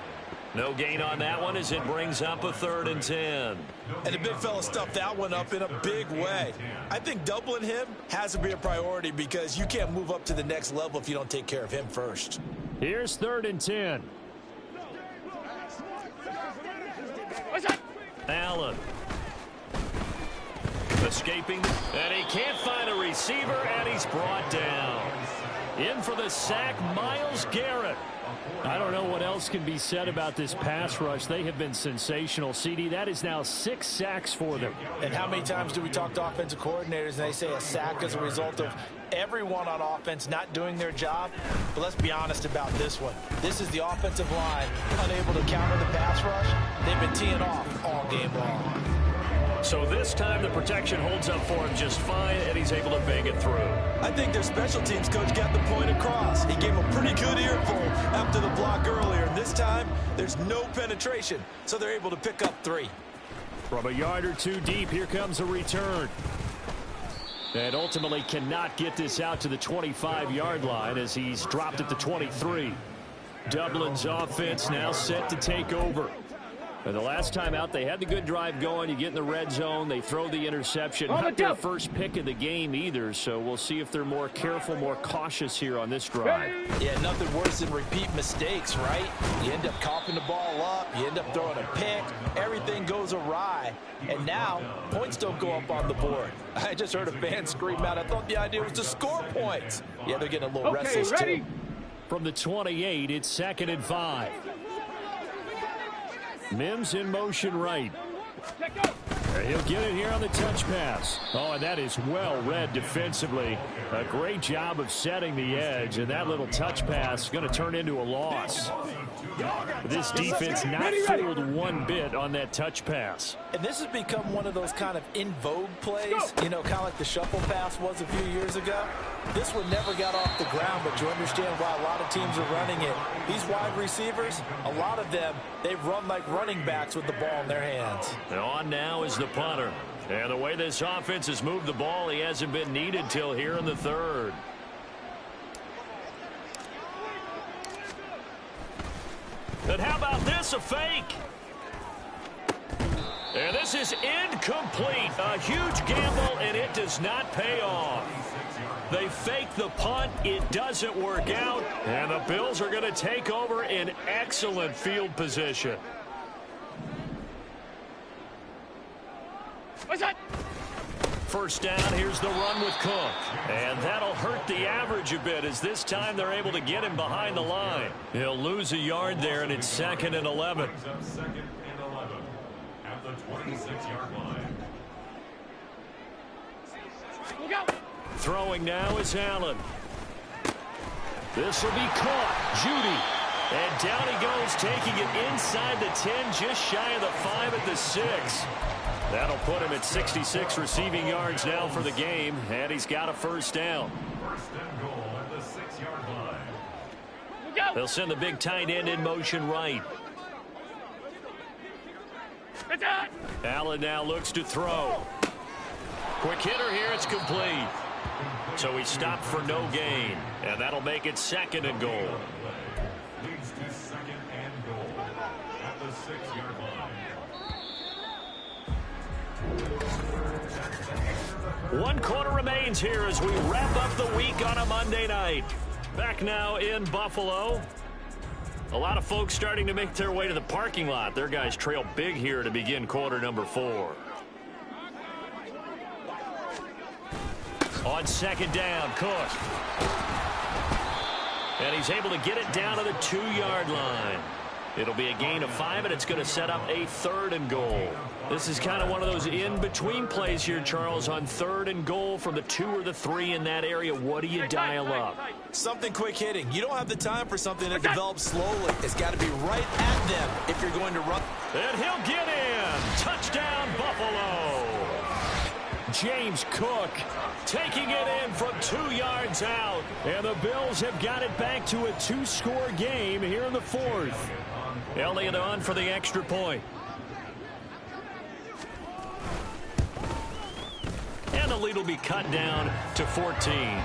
No gain on that one as it brings up a 3rd and 10. And the big fella stuffed that one up in a big way. I think doubling him has to be a priority because you can't move up to the next level if you don't take care of him first. Here's 3rd and 10. Allen. Escaping, and he can't find a receiver, and he's brought down. In for the sack, Myles Garrett. I don't know what else can be said about this pass rush. They have been sensational. CD, that is now 6 sacks for them. And how many times do we talk to offensive coordinators and they say a sack is a result of everyone on offense not doing their job? But let's be honest about this one. This is the offensive line unable to counter the pass rush. They've been teeing off all game long. So this time the protection holds up for him just fine, and he's able to bang it through. I think their special teams coach got the point across. He gave him a pretty good earful after the block earlier. And this time, there's no penetration, so they're able to pick up 3. From a yard or 2 deep, here comes a return. And ultimately cannot get this out to the 25-yard line as he's dropped at the 23. Dublin's offense now set to take over. And the last time out, they had the good drive going. You get in the red zone, they throw the interception. Not their first pick of the game either, so we'll see if they're more careful, more cautious here on this drive. Yeah, nothing worse than repeat mistakes, right? You end up coughing the ball up, you end up throwing a pick, everything goes awry, and now points don't go up on the board. I just heard a fan scream out, I thought the idea was to score points. Yeah, they're getting a little restless too. From the 28, it's 2nd and 5. Mims in motion right. He'll get it here on the touch pass. Oh, and that is well read defensively. A great job of setting the edge, and that little touch pass is going to turn into a loss. This defense not fooled one bit on that touch pass. And this has become one of those kind of in vogue plays, you know, kind of like the shuffle pass was a few years ago. This one never got off the ground, but you understand why a lot of teams are running it. These wide receivers, a lot of them, they've run like running backs with the ball in their hands. And on now is the punter. And the way this offense has moved the ball, he hasn't been needed till here in the 3rd. And how about this, a fake? And this is incomplete. A huge gamble, and it does not pay off. They fake the punt. It doesn't work out. And the Bills are going to take over in excellent field position. What's that? First down, here's the run with Cook. And that'll hurt the average a bit as this time they're able to get him behind the line. He'll lose a yard there, and it's 2nd and 11. Second and 11 at the 26-yard line. Look out. Throwing now is Allen. This will be caught. Judy. And down he goes, taking it inside the 10, just shy of the 5 at the 6. That'll put him at 66 receiving yards now for the game, and he's got a first down. First and goal at the 6-yard line. Look out. They'll send the big tight end in motion right. It's out. Allen now looks to throw. Quick hitter here, it's complete. So he stopped for no gain, and that'll make it 2nd and goal. Leads to 2nd and goal at the 6-yard line. 1 quarter remains here as we wrap up the week on a Monday night. Back now in Buffalo. A lot of folks starting to make their way to the parking lot. Their guys trail big here to begin quarter number 4. On second down, Cook. And he's able to get it down to the 2-yard line. It'll be a gain of 5, and it's going to set up a 3rd and goal. This is kind of one of those in-between plays here, Charles, on 3rd and goal from the 2 or the 3 in that area. What do you dial up? Something quick hitting. You don't have the time for something that develops slowly. It's got to be right at them if you're going to run. And he'll get in. Touchdown, Buffalo. James Cook taking it in from 2 yards out. And the Bills have got it back to a 2-score game here in the 4th. Elliott on for the extra point. And the lead will be cut down to 14.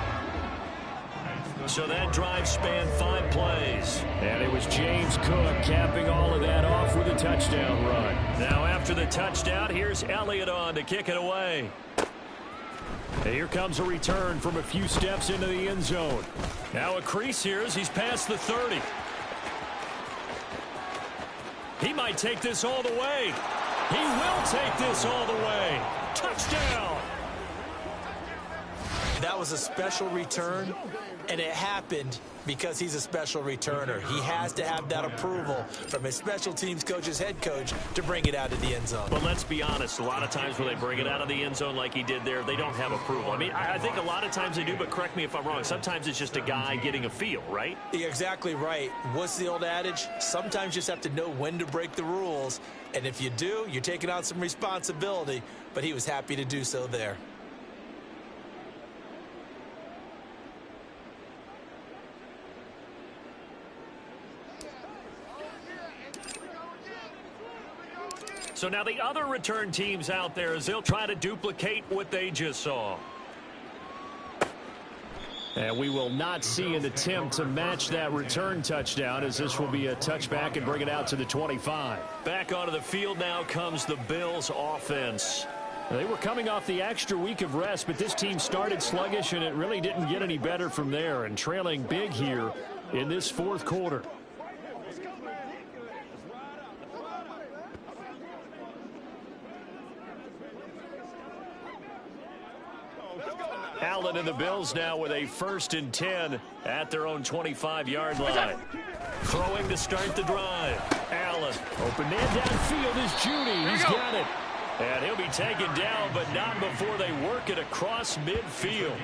So that drive spanned 5 plays. And it was James Cook capping all of that off with a touchdown run. Now after the touchdown, here's Elliott on to kick it away. And here comes a return from a few steps into the end zone. Now a crease here as he's past the 30. He might take this all the way. He will take this all the way. Touchdown. That was a special return, and it happened because he's a special returner. He has to have that approval from his special teams coach's head coach to bring it out of the end zone. But let's be honest, a lot of times when they bring it out of the end zone like he did there, they don't have approval. I mean, I think a lot of times they do, but correct me if I'm wrong. Sometimes it's just a guy getting a feel, right? You're exactly right. What's the old adage? Sometimes you just have to know when to break the rules, and if you do, you're taking on some responsibility, but he was happy to do so there. So now the other return teams out there as they'll try to duplicate what they just saw. And we will not see an attempt to match that return touchdown as this will be a touchback and bring it out to the 25. Back onto the field now comes the Bills offense. They were coming off the extra week of rest, but this team started sluggish and it really didn't get any better from there, and trailing big here in this 4th quarter. Allen and the Bills now with a 1st and 10 at their own 25-yard line. Throwing to start the drive. Allen. Open man downfield is Judy. He's got it. And he'll be taken down, but not before they work it across midfield.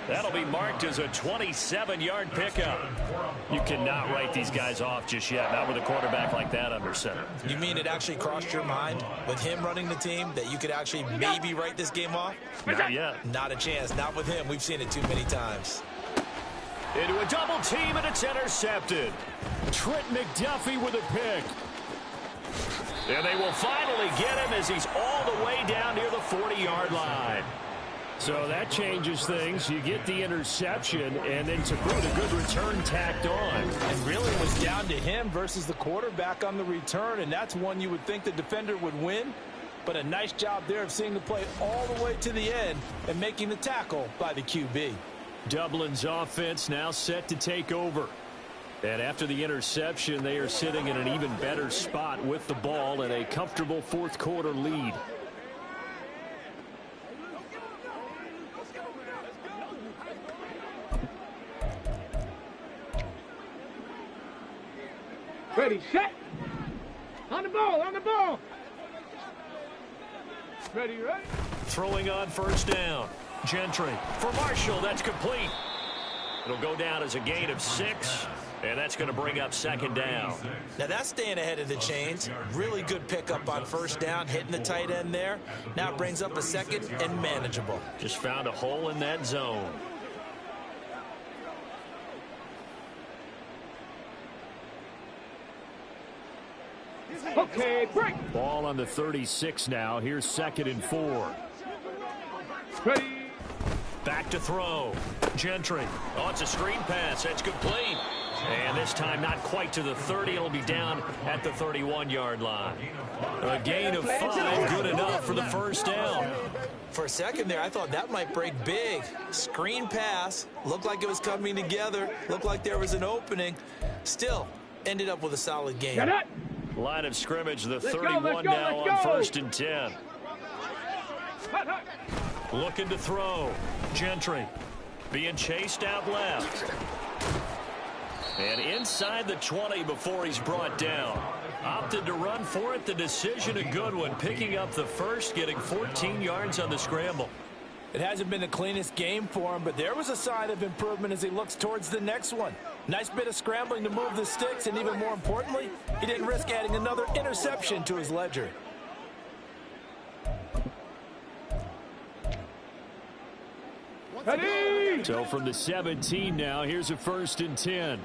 That'll be marked as a 27-yard pickup. You cannot write these guys off just yet, not with a quarterback like that under center. You mean it actually crossed your mind with him running the team that you could actually maybe write this game off? Not yet. Not a chance. Not with him. We've seen it too many times. Into a double team, and it's intercepted. Trent McDuffie with a pick. And they will finally get him as he's all the way down near the 40-yard line. So that changes things. You get the interception, and then to boot, a good return tacked on. And really it was down to him versus the quarterback on the return, and that's one you would think the defender would win. But a nice job there of seeing the play all the way to the end and making the tackle by the QB. Dublin's offense now set to take over. And after the interception, they are sitting in an even better spot with the ball and a comfortable 4th quarter lead. Ready, set. On the ball, on the ball. Ready, ready. Throwing on 1st down. Gentry for Marshall. That's complete. It'll go down as a gain of 6. And that's going to bring up 2nd down. Now that's staying ahead of the chains. Really good pickup on 1st down, hitting the tight end there. Now it brings up a 2nd and manageable. Just found a hole in that zone. Okay, break. Ball on the 36 now. Here's 2nd and 4. Ready. Back to throw. Gentry. Oh, it's a screen pass. That's complete. And this time not quite to the 30. It'll be down at the 31-yard line. A gain of 5, good enough for the 1st down. For a second there, I thought that might break big. Screen pass. Looked like it was coming together. Looked like there was an opening. Still, ended up with a solid game. Line of scrimmage, the 31 now on 1st and 10. Looking to throw. Gentry being chased out left. And inside the 20 before he's brought down. Opted to run for it. The decision a good one. Picking up the first, getting 14 yards on the scramble. It hasn't been the cleanest game for him, but there was a sign of improvement as he looks towards the next one. Nice bit of scrambling to move the sticks, and even more importantly, he didn't risk adding another interception to his ledger. So from the 17 now, here's a 1st and 10.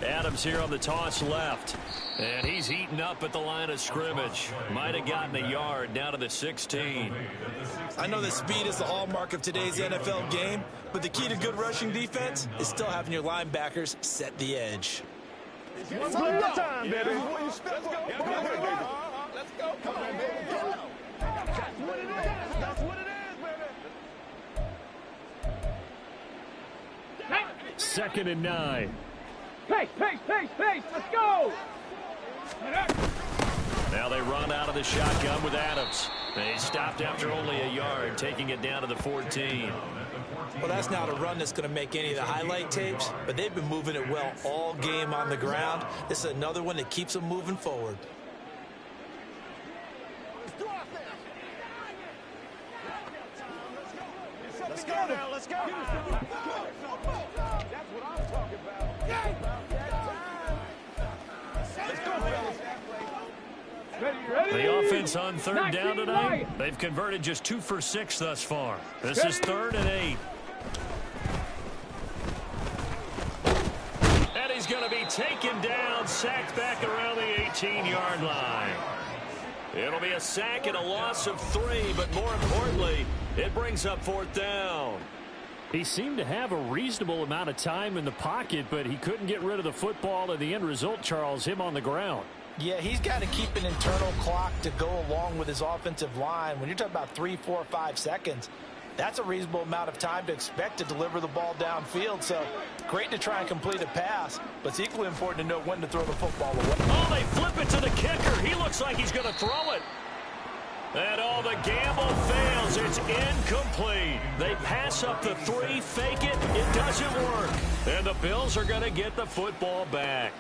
Adams here on the toss left. And he's eaten up at the line of scrimmage. Might have gotten a yard down to the 16. I know that speed is the hallmark of today's NFL game, but the key to good rushing defense is still having your linebackers set the edge. Let's go. Time, baby. Let's go. Let's go. Come on, baby. That's what it is. That's what it is, baby. 2nd and 9. Pace. Let's go. Now they run out of the shotgun with Adams. They stopped after only a yard, taking it down to the 14. Well, that's not a run that's going to make any of the highlight tapes, but they've been moving it well all game on the ground. This is another one that keeps them moving forward. Let's go now. Let's go. That's what I'm talking about. Let's go, fellas. Ready? The offense on 3rd down tonight. They've converted just 2 for 6 thus far. This is 3rd and 8. And he's going to be taken down, sacked back around the 18-yard line. It'll be a sack and a loss of 3, but more importantly, it brings up 4th down. He seemed to have a reasonable amount of time in the pocket, but he couldn't get rid of the football, and the end result, Charles, him on the ground. Yeah, he's got to keep an internal clock to go along with his offensive line. When you're talking about 3, 4, 5 seconds, that's a reasonable amount of time to expect to deliver the ball downfield. So great to try and complete a pass, but it's equally important to know when to throw the football away. Oh, they flip it to the kicker. He looks like he's going to throw it. And the gamble fails. It's incomplete. They pass up the 3, fake it. It doesn't work. And the Bills are going to get the football back.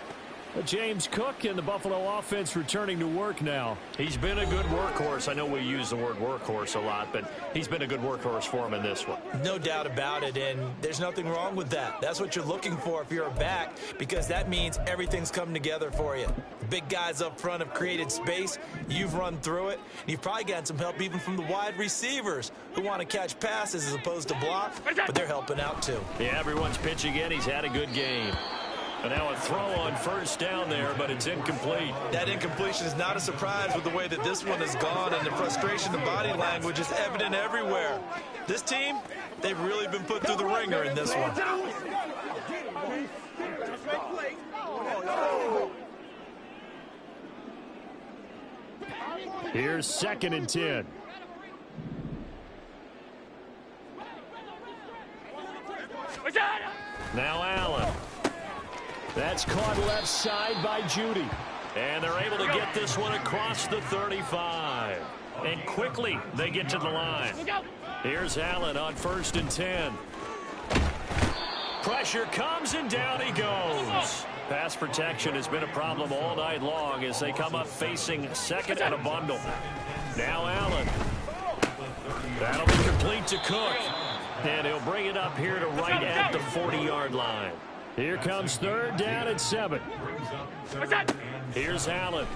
James Cook and the Buffalo offense returning to work now. He's been a good workhorse. I know we use the word workhorse a lot, but he's been a good workhorse for him in this one. No doubt about it, and there's nothing wrong with that. That's what you're looking for if you're a back, because that means everything's coming together for you. The big guys up front have created space. You've run through it. And you've probably gotten some help even from the wide receivers who want to catch passes as opposed to block, but they're helping out too. Yeah, everyone's pitching in. He's had a good game. And now a throw on 1st down there, but it's incomplete. That incompletion is not a surprise with the way that this one has gone, and the frustration, the body language is evident everywhere. This team, they've really been put through the ringer in this one. Here's 2nd and 10. Now Allen. That's caught left side by Judy. And they're able to get this one across the 35. And quickly they get to the line. Here's Allen on 1st and 10. Pressure comes and down he goes. Pass protection has been a problem all night long as they come up facing 2nd and a bundle. Now Allen. That'll be complete to Cook. And he'll bring it up here to right at the 40-yard line. Here comes 3rd down at 7. Here's Allen.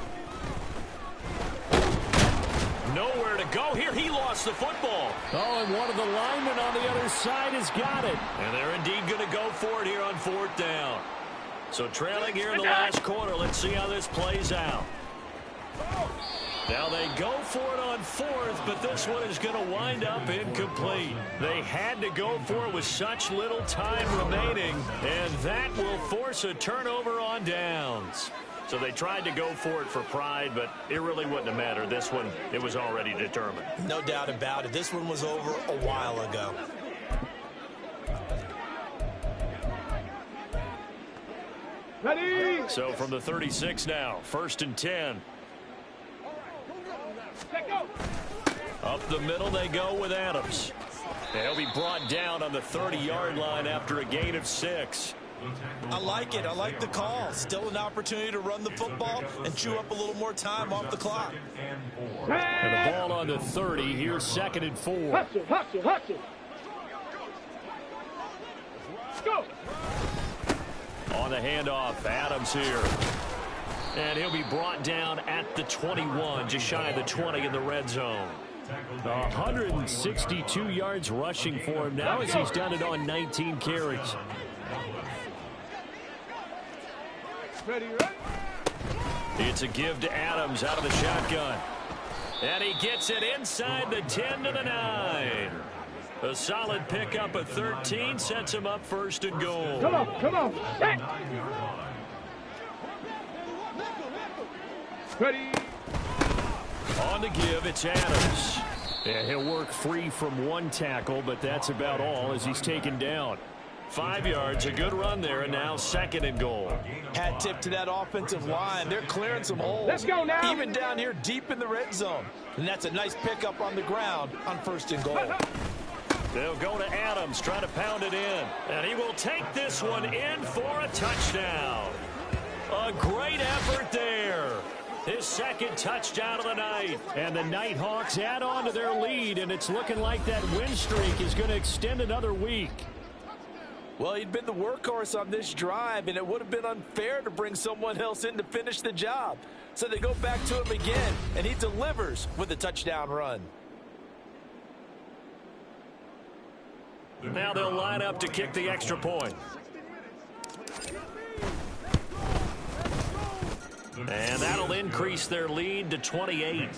Nowhere to go here. He lost the football. Oh, and one of the linemen on the other side has got it. And they're indeed going to go for it here on 4th down. So trailing here in the last quarter. Let's see how this plays out. Now they go for it on 4th, but this one is going to wind up incomplete. They had to go for it with such little time remaining, and that will force a turnover on downs. So they tried to go for it for pride, but it really wouldn't have mattered. This one, it was already determined. No doubt about it. This one was over a while ago. Ready? So from the 36 now, 1st and 10. Up the middle they go with Adams. He'll be brought down on the 30-yard line after a gain of 6. I like it. I like the call. Still an opportunity to run the football and chew up a little more time off the clock. And the ball on the 30. Here's 2nd and 4. Hustle, hustle, hustle. Let's go. On the handoff, Adams here. And he'll be brought down at the 21, just shy of the 20 in the red zone. 162 yards rushing for him now as he's done it on 19 carries. Ready, right? It's a give to Adams out of the shotgun. And he gets it inside the 10 to the 9. A solid pickup of 13 sets him up 1st and goal. Come on, come on. Set. Ready. On the give, it's Adams. And he'll work free from 1 tackle, but that's about all as he's taken down. 5 yards, a good run there, and now 2nd and goal. Hat tip to that offensive line. They're clearing some holes. Let's go now. Even down here deep in the red zone. And that's a nice pickup on the ground on 1st and goal. They'll go to Adams, trying to pound it in. And he will take this one in for a touchdown. A great effort there. His 2nd touchdown of the night. And the Nighthawks add on to their lead, and it's looking like that win streak is going to extend another week. Well, he'd been the workhorse on this drive, and it would have been unfair to bring someone else in to finish the job. So they go back to him again, and he delivers with a touchdown run. Now they'll line up to kick the extra point. And that'll increase their lead to 28.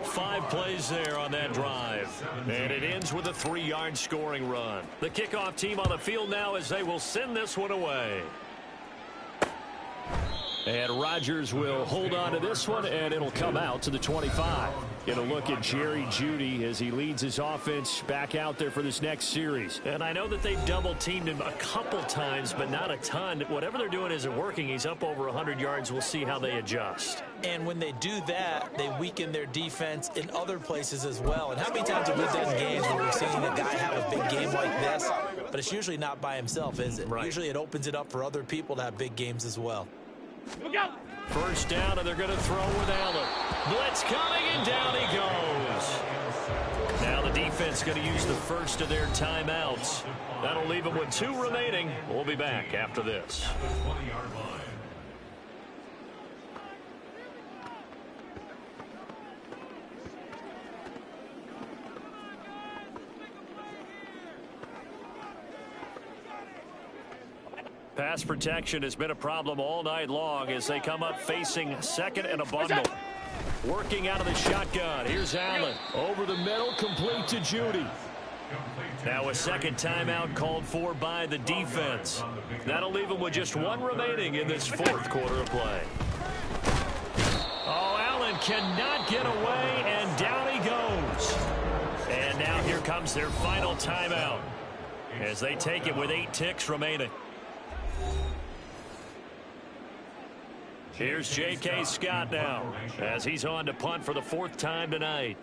5 plays there on that drive. And it ends with a 3-yard scoring run. The kickoff team on the field now as they will send this one away. And Rodgers will hold on to this one, and it'll come out to the 25. Get a look at Jerry Jeudy as he leads his offense back out there for this next series. And I know that they've double-teamed him a couple times, but not a ton. Whatever they're doing isn't working. He's up over 100 yards. We'll see how they adjust. And when they do that, they weaken their defense in other places as well. And how many times have we done games where we've seen a guy have a big game like this? But it's usually not by himself, is it? Right. Usually it opens it up for other people to have big games as well. Look out. 1st down, and they're going to throw with Allen. Blitz coming, and down he goes. Now the defense going to use the first of their timeouts. That'll leave them with 2 remaining. We'll be back after this. Pass protection has been a problem all night long as they come up facing 2nd and a bundle. Working out of the shotgun. Here's Allen. Over the middle, complete to Jeudy. Now a 2nd timeout called for by the defense. That'll leave them with just 1 remaining in this 4th quarter of play. Oh, Allen cannot get away, and down he goes. And now here comes their final timeout as they take it with 8 ticks remaining. Here's J.K. Scott now as he's on to punt for the 4th time tonight.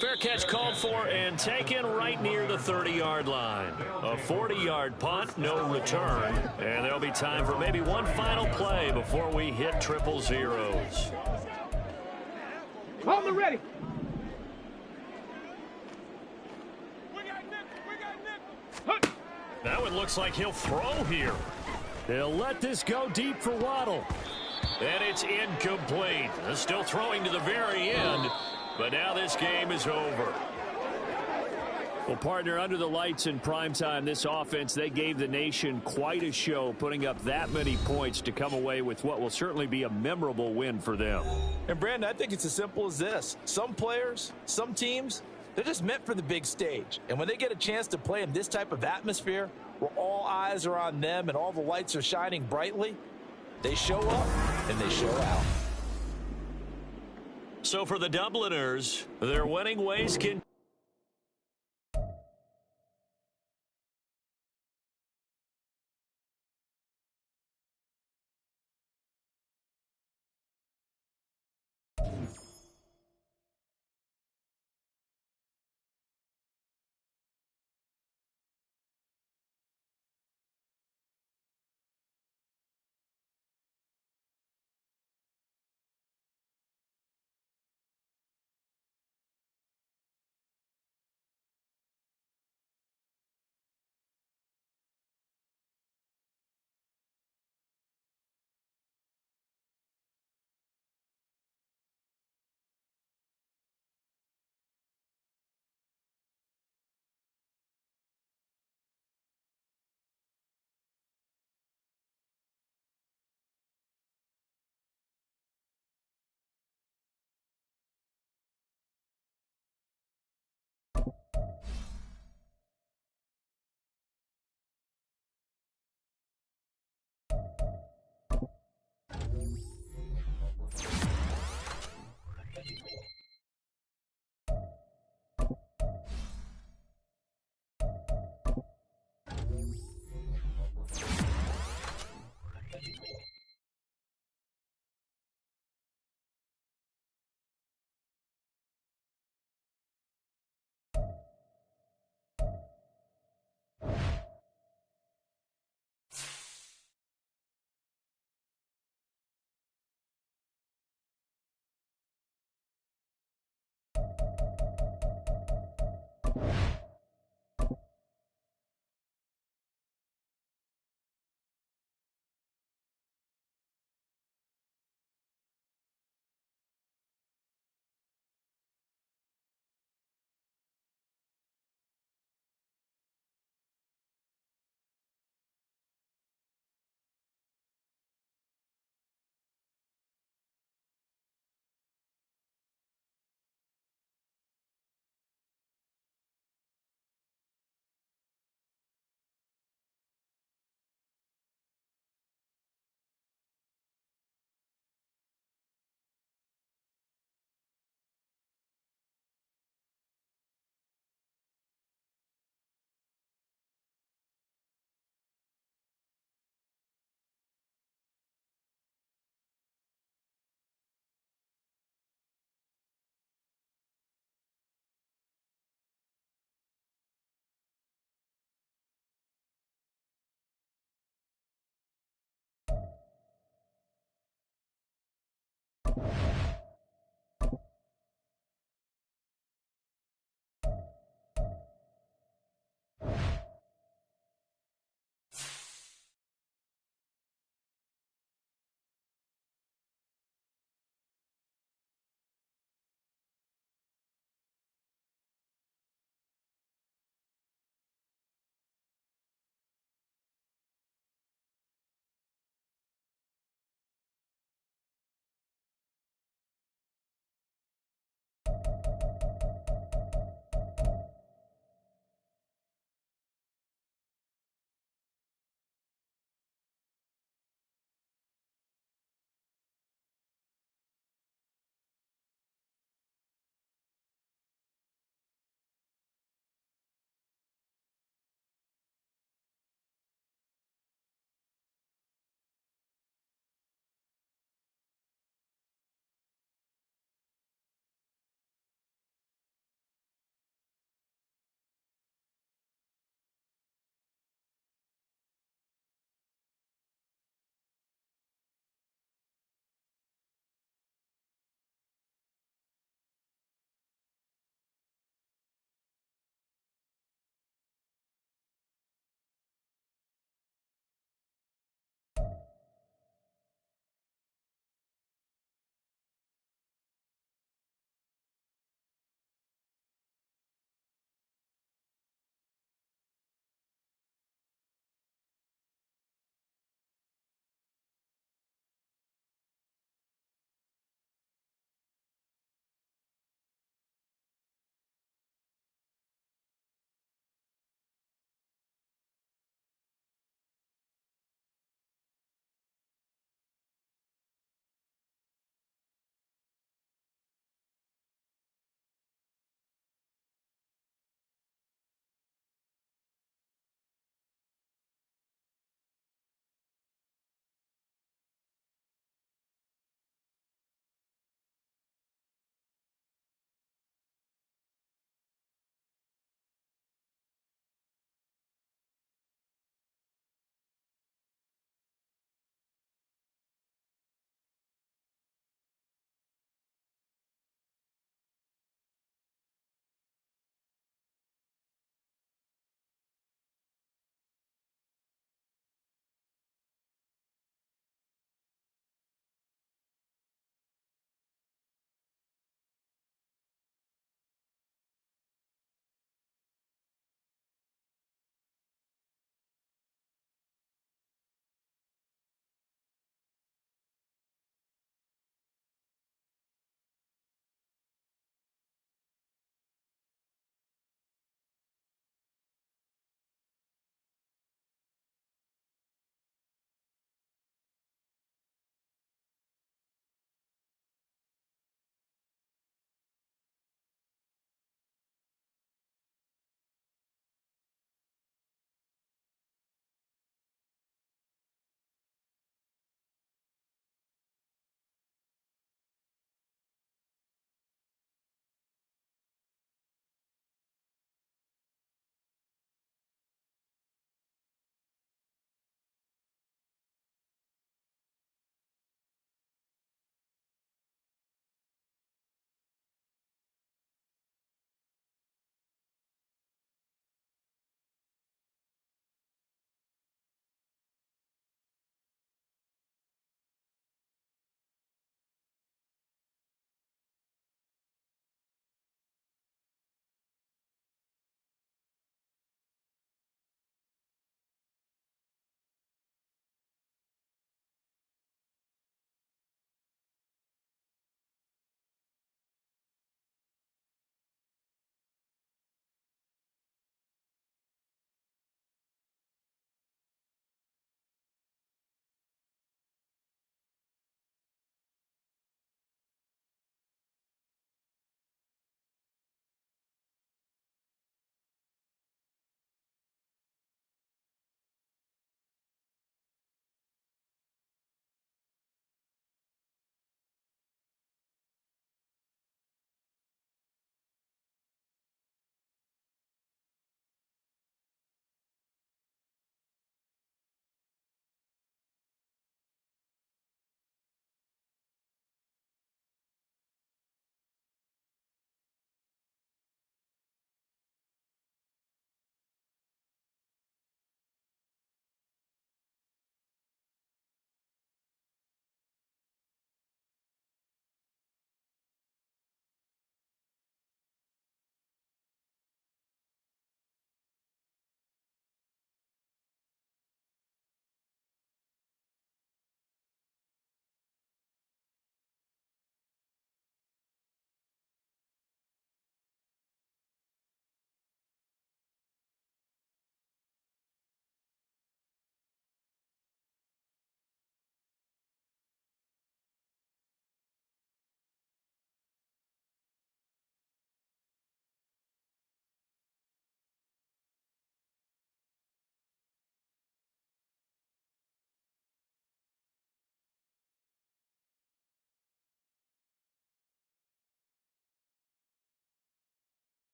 Fair catch called for and taken right near the 30-yard line. A 40-yard punt, no return. And there'll be time for maybe one final play before we hit triple zeros. Hold it ready. Now it looks like he'll throw here. They'll let this go deep for Waddle. And it's incomplete. Still throwing to the very end, but now this game is over. Well, partner, under the lights in primetime, this offense, they gave the nation quite a show, putting up that many points to come away with what will certainly be a memorable win for them. And, Brandon, I think it's as simple as this. Some players, some teams, they're just meant for the big stage. And when they get a chance to play in this type of atmosphere where all eyes are on them and all the lights are shining brightly, they show up and they show out. So for the Dubliners, their winning ways can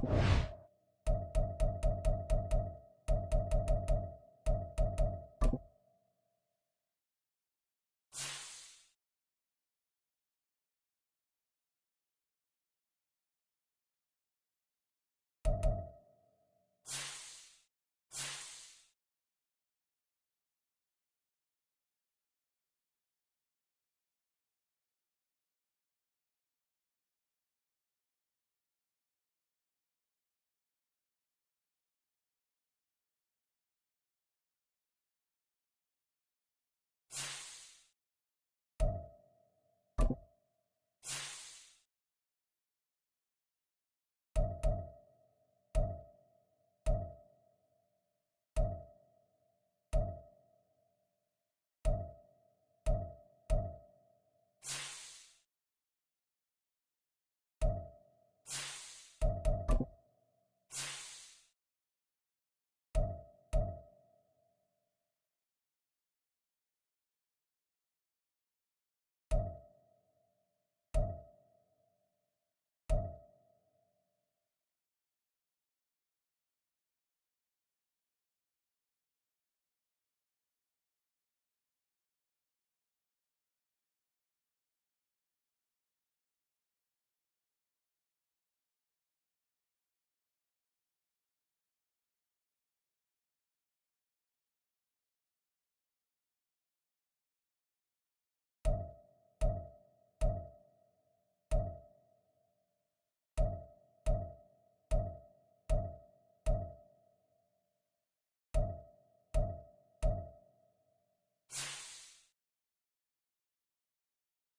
it.